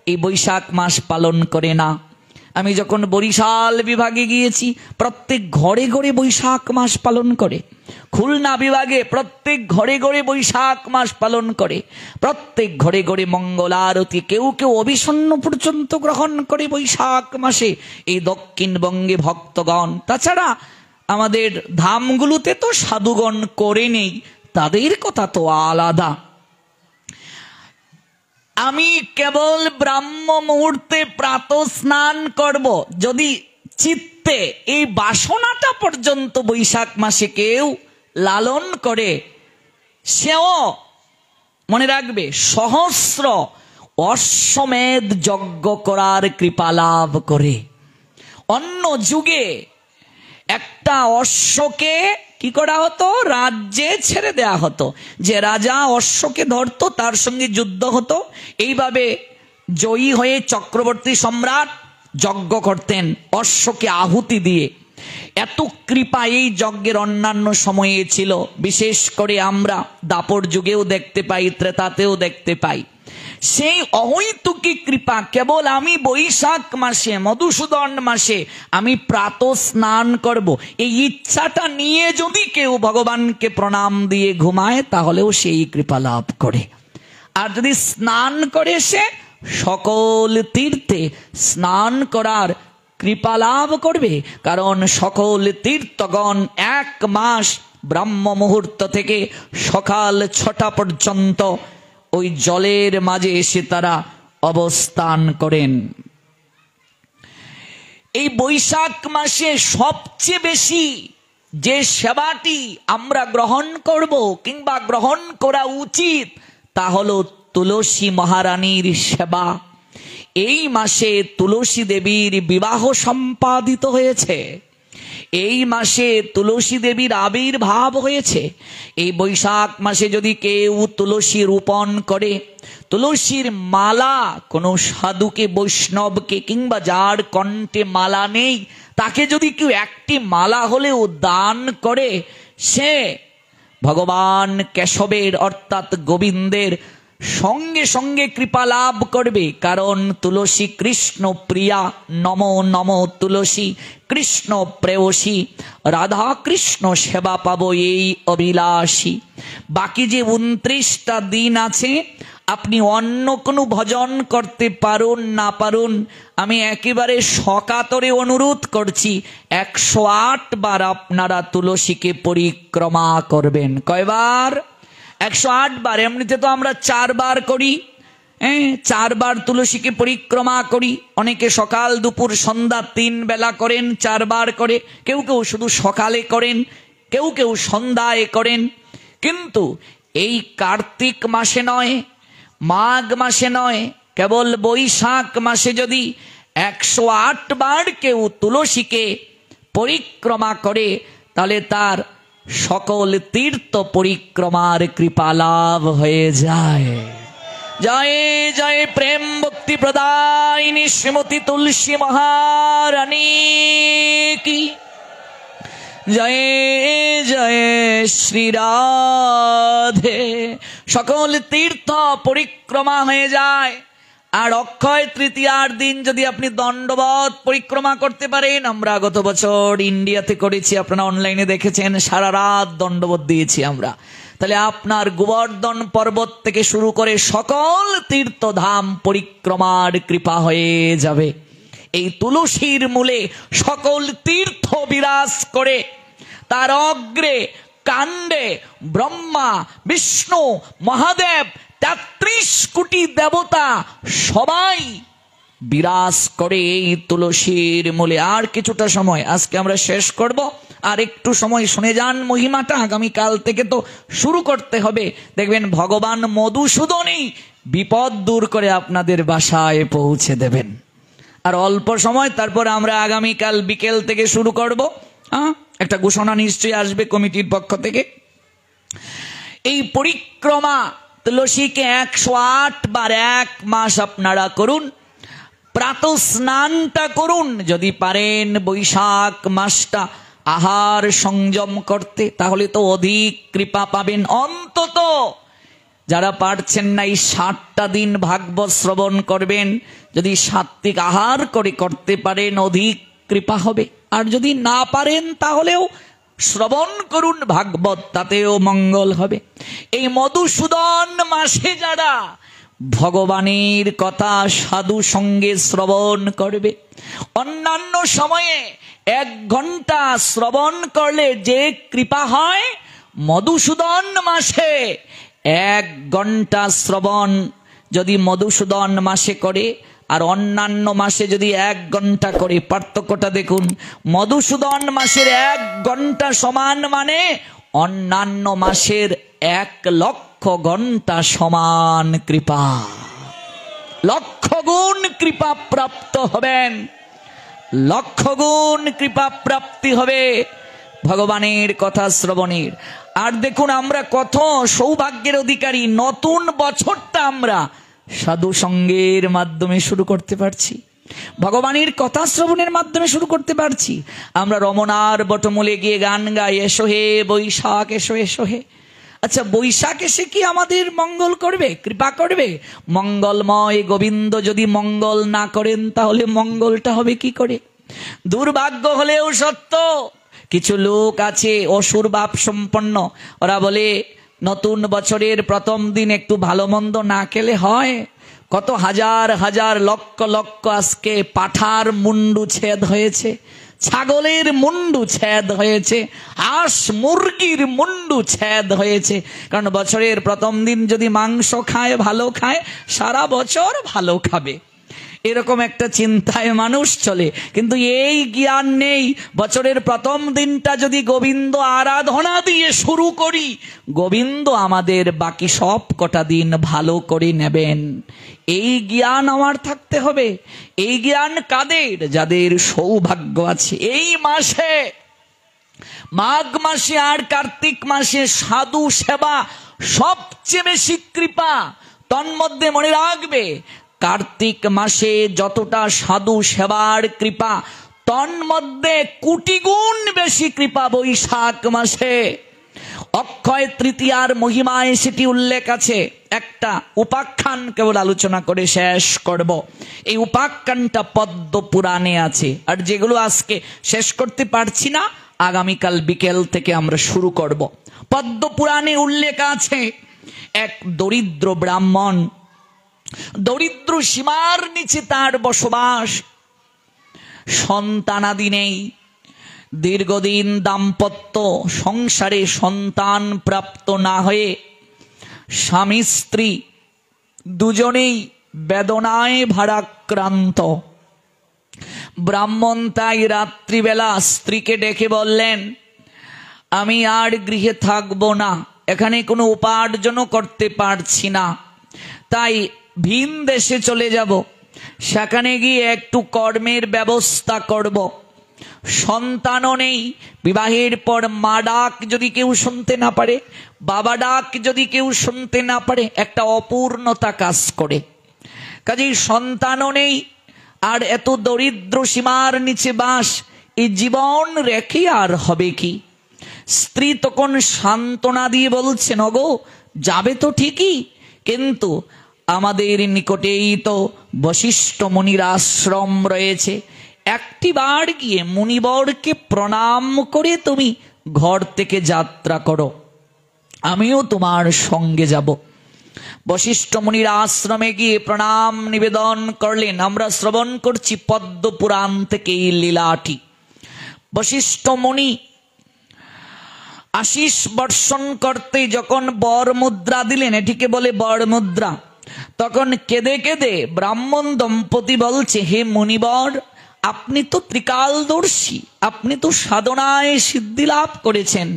এই বৈশাখ মাস পালন করে না। আমি যখন বরিশাল বিভাগে গিয়েছি, প্রত্যেক ঘরে ঘরে বৈশাখ মাস পালন করে। খুলনা বিভাগে প্রত্যেক ঘরে ঘরে বৈশাখ মাস পালন করে। প্রত্যেক ঘরে ঘরে মঙ্গল আরতি, কেউ কেউ অভিসন্ন পর্যন্ত গ্রহণ করে বৈশাখ মাসে এই দক্ষিণবঙ্গে ভক্তগণ। তাছাড়া আমাদের ধামগুলোতে তো সাধুগণ করে নেই, তাদের কথা তো আলাদা। আমি কেবল ব্রাহ্ম মুহূর্তে প্রাত স্নান করব যদি চিত্তে এই বাসনাটা পর্যন্ত বৈশাখ মাসে কেউ লালন করে, সেও মনে রাখবে সহস্র অশ্বমেধ যজ্ঞ করার কৃপা লাভ করে। অন্য যুগে একটা অশ্বকে কি করা হতো, রাজ্যে ছেড়ে দেয়া হতো। যে রাজা অশ্বকে ধরতো তার সঙ্গে যুদ্ধ হতো। এইভাবে জয়ী হয়ে চক্রবর্তী সম্রাট যজ্ঞ করতেন অশ্বকে আহুতি দিয়ে। এত কৃপা এই যজ্ঞের অন্যান্য সময়ে ছিল। বিশেষ করে আমরা দাপর যুগেও দেখতে পাই, ত্রেতাতেও দেখতে পাই। সেই অহৈতুকী কৃপা কেবল আমি বৈশাখ মাসে, মধুসূদন মাসে আমি প্রাত স্নান করব, এই ইচ্ছাটা নিয়ে যদি কেউ ভগবানকে প্রণাম দিয়ে ঘুমায় তাহলেও সেই কৃপা লাভ করে। আর যদি স্নান করে সে সকল তীর্থে স্নান করার কৃপা লাভ করবে। কারণ সকল তীর্থগণ 1 মাস ব্রাহ্ম মুহূর্ত থেকে সকাল 6টা পর্যন্ত ওই জলের মাঝে এসে তারা অবস্থান করেন। এই বৈশাখ মাসে সবচেয়ে বেশি যে সেবাটি আমরা গ্রহণ করব কিংবা গ্রহণ করা উচিত তা হলো তুলসী মহারানীর সেবা। এই মাসে তুলসী দেবীর বিবাহ সম্পাদিত হয়েছে, এই মাসে তুলসী দেবীর আবির্ভাব হয়েছে। এই বৈশাখ মাসে যদি কেউ তুলসী রোপণ করে, তুলসীর মালা কোনো সাধুকে বৈষ্ণবকে কিংবা যার কণ্ঠে মালা নেই তাকে যদি কেউ একটি মালা হলেও দান করে, সে ভগবান কেশবের অর্থাৎ গোবিন্দের সঙ্গে সঙ্গে কৃপা লাভ করবে। কারণ তুলসী কৃষ্ণ প্রিয়া, নমো নমো তুলসী কৃষ্ণ প্রেয়সী, রাধা কৃষ্ণ সেবা পাবো এই অভিলাষী। বাকি যে 29টা দিন আছে আপনি অন্য কোনো ভজন করতে পারুন না পারুন, আমি একেবারে সকাতরে অনুরোধ করছি 108 বার আপনারা তুলসীকে পরিক্রমা করবেন। কয়বার? 108 বার। এমনিতে তো আমরা 4 বার করি, 4 বার তুলসীকে পরিক্রমা করি। অনেকে সকাল দুপুর সন্ধ্যা 3 বেলা করেন, 4 বার করে। কেউ কেউ শুধু সকালে করেন, কেউ কেউ সন্ধ্যায় করেন। কিন্তু এই কার্তিক মাসে নয়, মাঘ মাসে নয়, কেবল বৈশাখ মাসে যদি 108 বার কেউ তুলসীকে পরিক্রমা করে তাহলে তার সকল তীর্থ পরিক্রমার কৃপা লাভ হয়ে যায়। জয় জয় প্রেম ভক্তি প্রদায়িনী শ্রীমতী তুলসী মহারানী কি জয় জয় শ্রী রাধে। সকল তীর্থ পরিক্রমা হয়ে যায়। আর অক্ষয় তৃতীয়ার দিন যদি আপনি দণ্ডবত পরিক্রমা করতে পারেন, আমরা গত বছর ইন্ডিয়াতে করেছি, আপনারা অনলাইনে দেখেছেন, সারা রাত দণ্ডবত দিয়েছি আমরা। তাহলে আপনার গোবর্ধন পর্বত থেকে শুরু করে সকল তীর্থধাম পরিক্রমার কৃপা হয়ে যাবে। এই তুলসীর মূলে সকল তীর্থ বিরাজ করে, তার অগ্রে কাণ্ডে ব্রহ্মা বিষ্ণু মহাদেব 33 কোটি দেবতা সবাই বিরাজ করে এই তুলসীর মূলে। আর কিছুটা সময়, আজকে আমরা শেষ করব, আর একটু সময় শুনে যান মহিমাটা। আগামীকাল থেকে তো শুরু করতে হবে। দেখবেন ভগবান মধুসূদনই বিপদ দূর করে আপনাদের বাসায় পৌঁছে দেবেন। আর অল্প সময়, তারপর আমরা আগামীকাল বিকেল থেকে শুরু করব। একটা ঘোষণা নিশ্চয়ই আসবে কমিটির পক্ষ থেকে। এই পরিক্রমা তুলসীকে 108 বার 1 মাস আপনারা করুন। প্রাতঃ স্নানটা করুন যদি পারেন বৈশাখ মাসটা আহার সংযম করতে, তাহলে তো অধিক কৃপা পাবেন। অন্তত যারা পারছেন না এই 60টা দিন ভাগবত শ্রবণ করবেন, যদি সাত্বিক আহার করে করতে পারেন অধিক কৃপা হবে। আর যদি না পারেন তাহলেও শ্রবণ করুন ভাগবত, তাতেও মঙ্গল হবে। এই মধুসূদন মাসে যারা ভগবানের কথা সাধু সঙ্গে শ্রবণ করবে, অন্যান্য সময়ে 1 ঘন্টা শ্রবণ করলে যে কৃপা হয়, মধুসূদন মাসে 1 ঘন্টা শ্রবণ যদি মধুসূদন মাসে করে আর অন্যান্য মাসে যদি 1 ঘন্টা করে, পার্থক্যটা দেখুন। মধুসূদন মাসের 1 ঘন্টা সমান মানে অন্যান্য মাসের 1,00,000 ঘন্টা সমান কৃপা। 1,00,000 গুণ কৃপা প্রাপ্ত হবেন, 1,00,000 গুণ কৃপা প্রাপ্তি হবে ভগবানের কথা শ্রবণের। আর দেখুন আমরা কত সৌভাগ্যের অধিকারী, নতুন বছরটা আমরা সাধু সঙ্গের মাধ্যমে শুরু করতে পারছি, ভগবানের কথা শ্রবণের মাধ্যমে শুরু করতে পারছি। আমরা রমনার বটমূলে গিয়ে গান গাই, এসো হে বৈশাখ এসো এসো হে। আচ্ছা, বৈশাখ এসে কি আমাদের মঙ্গল করবে, কৃপা করবে? মঙ্গলময় গোবিন্দ যদি মঙ্গল না করেন তাহলে মঙ্গলটা হবে কি করে? দুর্ভাগ্য হলেও সত্য, কিছু লোক আছে অসুর ভাব সম্পন্ন, ওরা বলে নতুন বছরের প্রথম দিন একটু ভালো মন্দ না খেলে হয়? কত হাজার হাজার লক্ষ লক্ষ আজকে পাঠার মুন্ডু ছেদ হয়েছে, ছাগলের মুন্ডু ছেদ হয়েছে, হাঁস মুরগির মুন্ডু ছেদ হয়েছে। কারণ বছরের প্রথম দিন যদি মাংস খায়, ভালো খায়, সারা বছর ভালো খাবে। এরকম একটা চিন্তায় মানুষ চলে, কিন্তু এই জ্ঞান নেই। বছরের প্রথম দিনটা যদি গোবিন্দ আরাধনা দিয়ে শুরু করি, গোবিন্দ আমাদের বাকি সব কটা দিন ভালো করে নেবেন। এই জ্ঞান আমার থাকতে হবে। এই জ্ঞান কাদের? যাদের সৌভাগ্য আছে। এই মাসে, মাঘ মাসে আর কার্তিক মাসে সাধু সেবা সবচেয়ে বেশি কৃপা। তন্মধ্যে মনে রাখবে, কার্তিক মাসে যতটা সাধু সেবার কৃপা, তন্মধ্যে কোটি গুণ বেশি কৃপা বৈশাখ মাসে। অক্ষয় তৃতীয়ার মহিমায় সেটি উল্লেখ আছে। একটা উপাখ্যান কেবল আলোচনা করে শেষ করব। এই উপাখ্যানটা পদ্ম পুরাণে আছে, আর যেগুলো আজকে শেষ করতে পারছি না, আগামীকাল বিকেল থেকে আমরা শুরু করব। পদ্ম পুরাণে উল্লেখ আছে, এক দরিদ্র ব্রাহ্মণ, দরিদ্র সীমার নিচে তার বসবাস, সন্তানাদি নেই। দীর্ঘদিন দাম্পত্য সংসারে সন্তান প্রাপ্ত না হয়ে স্বামী স্ত্রী দুজনেই বেদনায় ভারাক্রান্ত। ব্রাহ্মণ তাই রাত্রিবেলা স্ত্রীকে ডেকে বললেন, আমি আর গৃহে থাকবো না, এখানে কোনো উপার্জনও করতে পারছি না, তাই ভিন দেশে চলে যাব, সেখানে গিয়ে একটু কর্মের ব্যবস্থা করব। সন্তানও নেই, বিবাহের পর মা ডাক যদি কেউ শুনতে না পারে, বাবা ডাক যদি কেউ শুনতে না পারে, একটা অপূর্ণতা কাজ করে। কাজেই সন্তানও নেই, আর এত দরিদ্র সীমার নিচে বাস, এই জীবন রেখে আর হবে কি? স্ত্রী তখন সান্ত্বনা দিয়ে বলছেন, ওগো যাবে তো ঠিকই, কিন্তু আমাদের নিকটেই তো বশিষ্ঠ মুনির আশ্রম রয়েছে, একটি বার গিয়ে মুনিবরকে প্রণাম করে তুমি ঘর থেকে যাত্রা করো, আমিও তোমার সঙ্গে যাব। বশিষ্ঠ মুনির আশ্রমে গিয়ে প্রণাম নিবেদন করলেন। আমরা শ্রবণ করছি পদ্ম পুরাণ থেকে এই লীলাটি। বশিষ্ঠ মুনি আশীষ বর্ষণ করতে যখন বর মুদ্রা দিলেন, এটিকে বলে বর মুদ্রা, তখন কেঁদে কেঁদে ব্রাহ্মণ দম্পতি বলছে, হে মুনিবর, আপনি তো ত্রিকালদর্শী, আপনি তো সাধনায় সিদ্ধি লাভ করেছেন,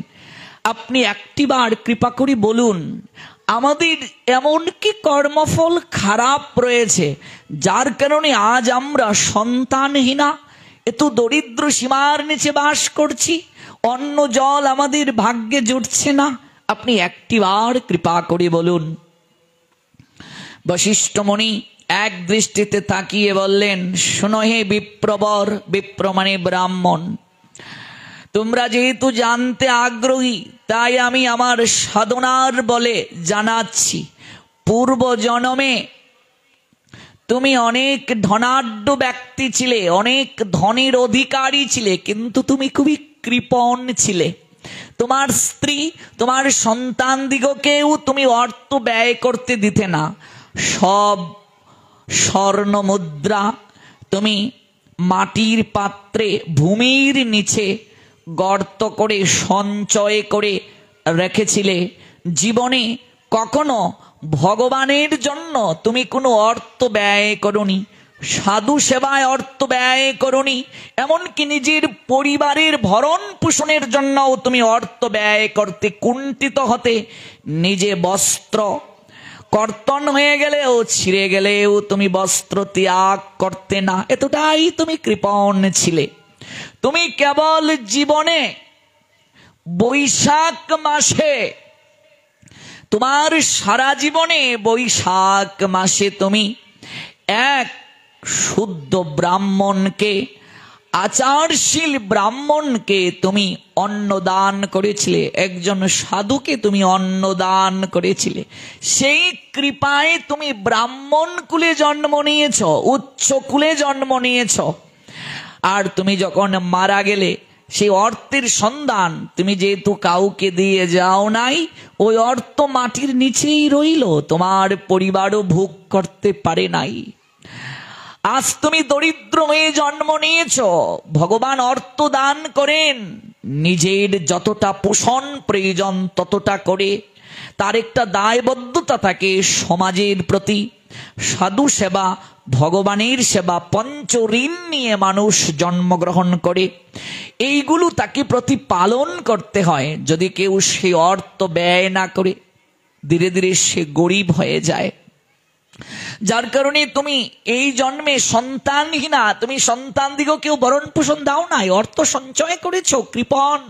আপনি একটিবার কৃপা করে বলুন, আমাদের এমন কি কর্মফল খারাপ রয়েছে যার কারণে আজ আমরা সন্তানহীনা, এত দরিদ্র সীমার নিচে বাস করছি, অন্ন জল আমাদের ভাগ্যে জুটছে না, আপনি একটিবার কৃপা করে বলুন। বশিষ্ঠ মুনি এক দৃষ্টিতে তাকিয়ে বললেন, শোনো হে বিপ্রবর, বিপ্র মানে ব্রাহ্মণ, তোমরা যেহেতু জানতে আগ্রহী, তাই আমি আমার সাধনার বলে জানাচ্ছি, পূর্ব জন্মে তুমি অনেক ধনাঢ্য ব্যক্তি ছিলে, অনেক ধনের অধিকারী ছিলে, কিন্তু তুমি খুবই কৃপণ ছিলে। তোমার স্ত্রী, তোমার সন্তান দিগকেও তুমি অর্থ ব্যয় করতে দিতে না। সব স্বর্ণ মুদ্রা তুমি মাটির পাত্রে ভূমির নিচে গর্ত করে সঞ্চয় করে রেখেছিলে। জীবনে কখনো ভগবানের জন্য তুমি কোনো অর্থ ব্যয় করনি, সাধু সেবায় অর্থ ব্যয় করনি, এমনকি নিজের পরিবারের ভরণ পোষণের জন্যও তুমি অর্থ ব্যয় করতে কুণ্ঠিত হতে। নিজে বস্ত্র কর্তন হয়ে গেলেও, ছিঁড়ে গেলেও তুমি বস্ত্র ত্যাগ করতে না, এতটাই তুমি কৃপণ ছিলে। তুমি কেবল জীবনে বৈশাখ মাসে, তোমার সারা জীবনে বৈশাখ মাসে তুমি এক শুদ্ধ ব্রাহ্মণকে, আচারশীল ব্রাহ্মণকে তুমি অন্নদান করেছিলে, একজন সাধুকে তুমি অন্নদান করেছিলে। সেই কৃপায় তুমি ব্রাহ্মণ কুলে জন্ম নিয়েছ, উচ্চ কুলে জন্ম নিয়েছ। আর তুমি যখন মারা গেলে, সেই অর্থের সন্ধান তুমি যেহেতু কাউকে দিয়ে যাও নাই, ওই অর্থ মাটির নিচেই রইল, তোমার পরিবারও ভোগ করতে পারে নাই। আজ তুমি দরিদ্র হয়ে জন্ম নিয়েছ, ভগবান অর্থ দান করেন, নিজের যতটা পোষণ প্রয়োজন ততটা করে, তার একটা দায়বদ্ধতা থাকে সমাজের প্রতি, সাধু সেবা ভগবানের সেবা, পঞ্চঋণ নিয়ে মানুষ জন্মগ্রহণ করে। এইগুলো তাকে প্রতিপালন করতে হয়। যদি কেউ সে অর্থ ব্যয় না করে, ধীরে ধীরে সে গরিব হয়ে যায়। যার কারণে তুমি এই জন্মে সন্তানহীনা, তুমি সন্তান দিগকেও ভরণ পোষণ দাও নাই, অর্থ সঞ্চয় করেছো, কৃপণ।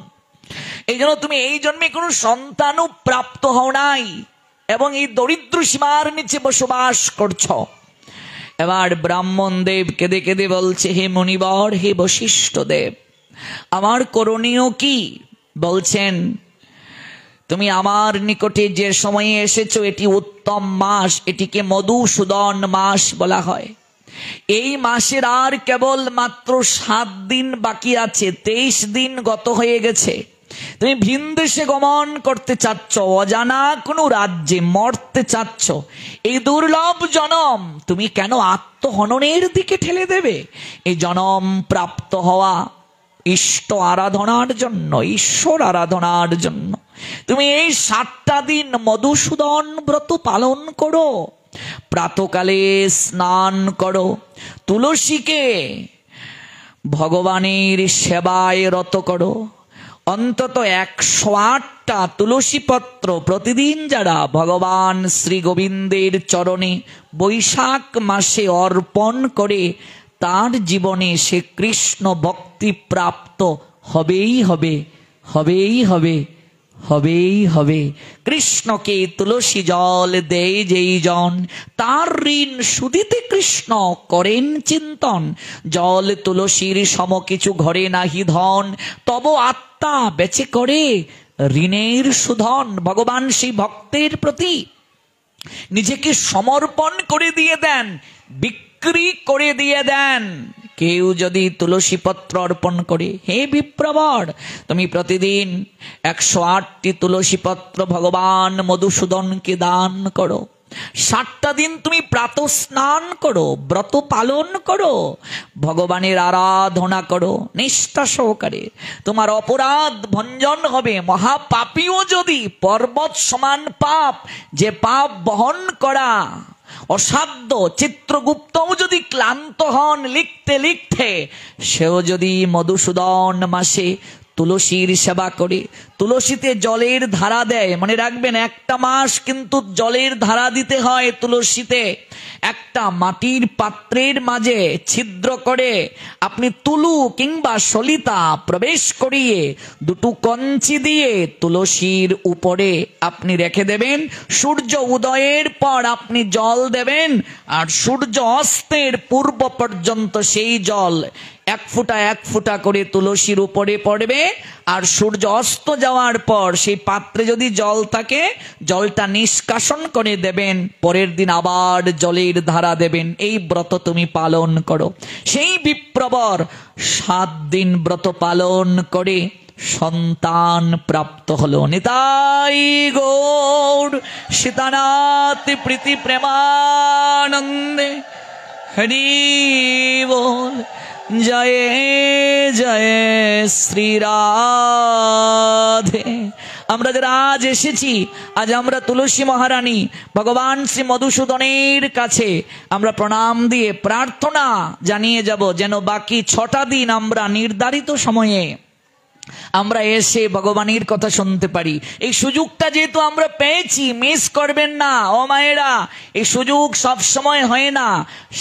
এই জন্য তুমি এই জন্মে কোনো সন্তানও প্রাপ্ত হও নাই এবং এই দরিদ্র সীমার নিচে বসবাস করছ। এবার ব্রাহ্মণ দেব কেঁদে কেঁদে বলছে, হে মুনিবর, হে বশিষ্ঠ দেব, আমার করণীয় কি? বলছেন, তুমি আমার নিকটে যে সময়ে এসেছো এটি উত্তম মাস, এটিকে মধুসূদন মাস বলা হয়। এই মাসের আর কেবল মাত্র 7 দিন বাকি আছে, 23 দিন গত হয়ে গেছে। তুমি ভিনদেশে গমন করতে চাচ্ছ, অজানা কোনো রাজ্যে মরতে চাচ্ছ। এই দুর্লভ জনম তুমি কেন আত্মহননের দিকে ঠেলে দেবে? এই জনম প্রাপ্ত হওয়া ইষ্ট আরাধনার জন্য, ঈশ্বর আরাধনার জন্য। তুমি এই 7টা দিন মধুসূদন ব্রত পালন করো, প্রাতকালে স্নান করো, তুলসীকে ভগবানের সেবায় রত করো। অন্তত 108টা তুলসী পত্র প্রতিদিন যারা ভগবান শ্রী গোবিন্দের চরণে বৈশাখ মাসে অর্পণ করে, তার জীবনে সে কৃষ্ণ ভক্তি প্রাপ্ত হবেই হবে, হবেই হবে, হবেই হবে। কৃষ্ণকে তুলসী জল দেয় যেই জন, তার ঋণ শুধিতে কৃষ্ণ করেন চিন্তন। জল তুলসীর সম কিছু ঘরে নাহি ধন, তব আত্মা বেচে করে ঋণের শোধন। ভগবান সেই ভক্তের প্রতি নিজেকে সমর্পণ করে দিয়ে দেন, বিক্রি করে দিয়ে দেন। কেউ যদি তুলসী পত্র অর্পণ করে, হে বিপ্রবর, তুমি প্রতিদিন 108টি তুলসী পত্র ভগবান মধুসূদনকে দান করো। 7টা দিন তুমি প্রাত স্নান করো, ব্রত পালন করো, ভগবানের আরাধনা করো নিষ্ঠা সহকারে। তোমার অপরাধ ভঞ্জন হবে। মহাপাপীও যদি পর্বত সমান পাপ, যে পাপ বহন করা অসাধ্য, চিত্রগুপ্তও যদি ক্লান্ত হন লিখতে লিখতে, সেও যদি মধুসূদন মাসে তুলসীর সেবা করে, তুলসীতে জলের ধারা দেয়। মনে রাখবেন, একটা মাস কিন্তু জলের ধারা দিতে হয় তুলসীতে। একটা মাটির পাত্রের মাঝে ছিদ্র করে আপনি তুলু কিংবা সলিতা প্রবেশ করিয়ে 2টো কঞ্চি দিয়ে তুলসীর উপরে আপনি রেখে দেবেন। সূর্য উদয়ের পর আপনি জল দেবেন, আর সূর্য অস্তের পূর্ব পর্যন্ত সেই জল 1 ফোঁটা 1 ফোঁটা করে তুলসীর উপরে পড়বে। আর সূর্য অস্ত যাওয়ার পর সেই পাত্রে যদি জল থাকে, জলটা নিষ্কাশন করে দেবেন। পরের দিন আবার জলের ধারা দেবেন। এই ব্রত তুমি পালন করো। সেই বিপ্রবর 7 দিন ব্রত পালন করে সন্তান প্রাপ্ত হলো। নিতাই গৌর সীতানাথ প্রীতি প্রেমানন্দে হরি বল। জয় জয় শ্রী রাধে। আমরা যারা আজ এসেছি, আজ আমরা তুলসী মহারানী ভগবান শ্রী মধুসূদনের কাছে আমরা প্রণাম দিয়ে প্রার্থনা জানিয়ে যাব, যেন বাকি 6টা দিন আমরা নির্ধারিত সময়ে আমরা এসে ভগবানের কথা শুনতে পারি। এই সুযোগটা যেহেতু আমরা পেয়েছি, মিস করবেন না ও মায়েরা। এই সুযোগ সব সময় হয় না।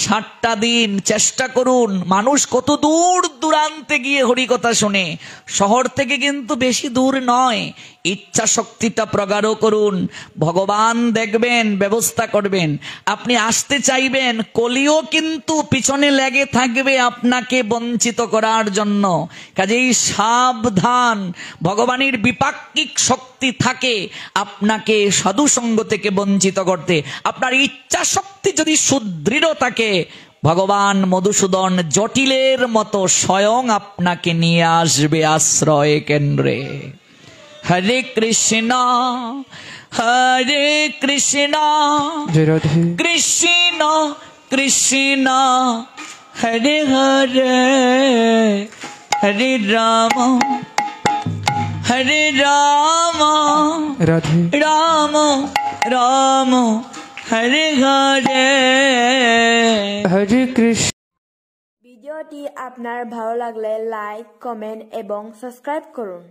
7টা দিন চেষ্টা করুন। মানুষ কত দূর দূরান্তে গিয়ে হরি কথা শুনে, শহর থেকে কিন্তু বেশি দূর নয়। ইচ্ছা শক্তিটা প্রগাঢ় করুন, ভগবান দেখবেন, ব্যবস্থা করবেন। আপনি আসতে চাইবেন, কলিও কিন্তু পিছনে লেগে থাকবে আপনাকে বঞ্চিত করার জন্য। কাজেই সাবধান, ভগবানের বিপাক্ষিক শক্তি থাকে আপনাকে সাধু সঙ্গ থেকে বঞ্চিত করতে। আপনার ইচ্ছা শক্তি যদি সুদৃঢ় থাকে, ভগবান মধুসূদন জটিলের মতো স্বয়ং আপনাকে নিয়ে আসবে আশ্রয় কেন্দ্রে। হরে কৃষ্ণ হরে কৃষ্ণ কৃষ্ণ কৃষ্ণ হরে হরে, হরে রাম হরে রাম রাম রাম হরে হরে, হরে কৃষ্ণ। ভিডিওটি আপনার ভালো লাগলে লাইক, কমেন্ট এবং সাবস্ক্রাইব করুন।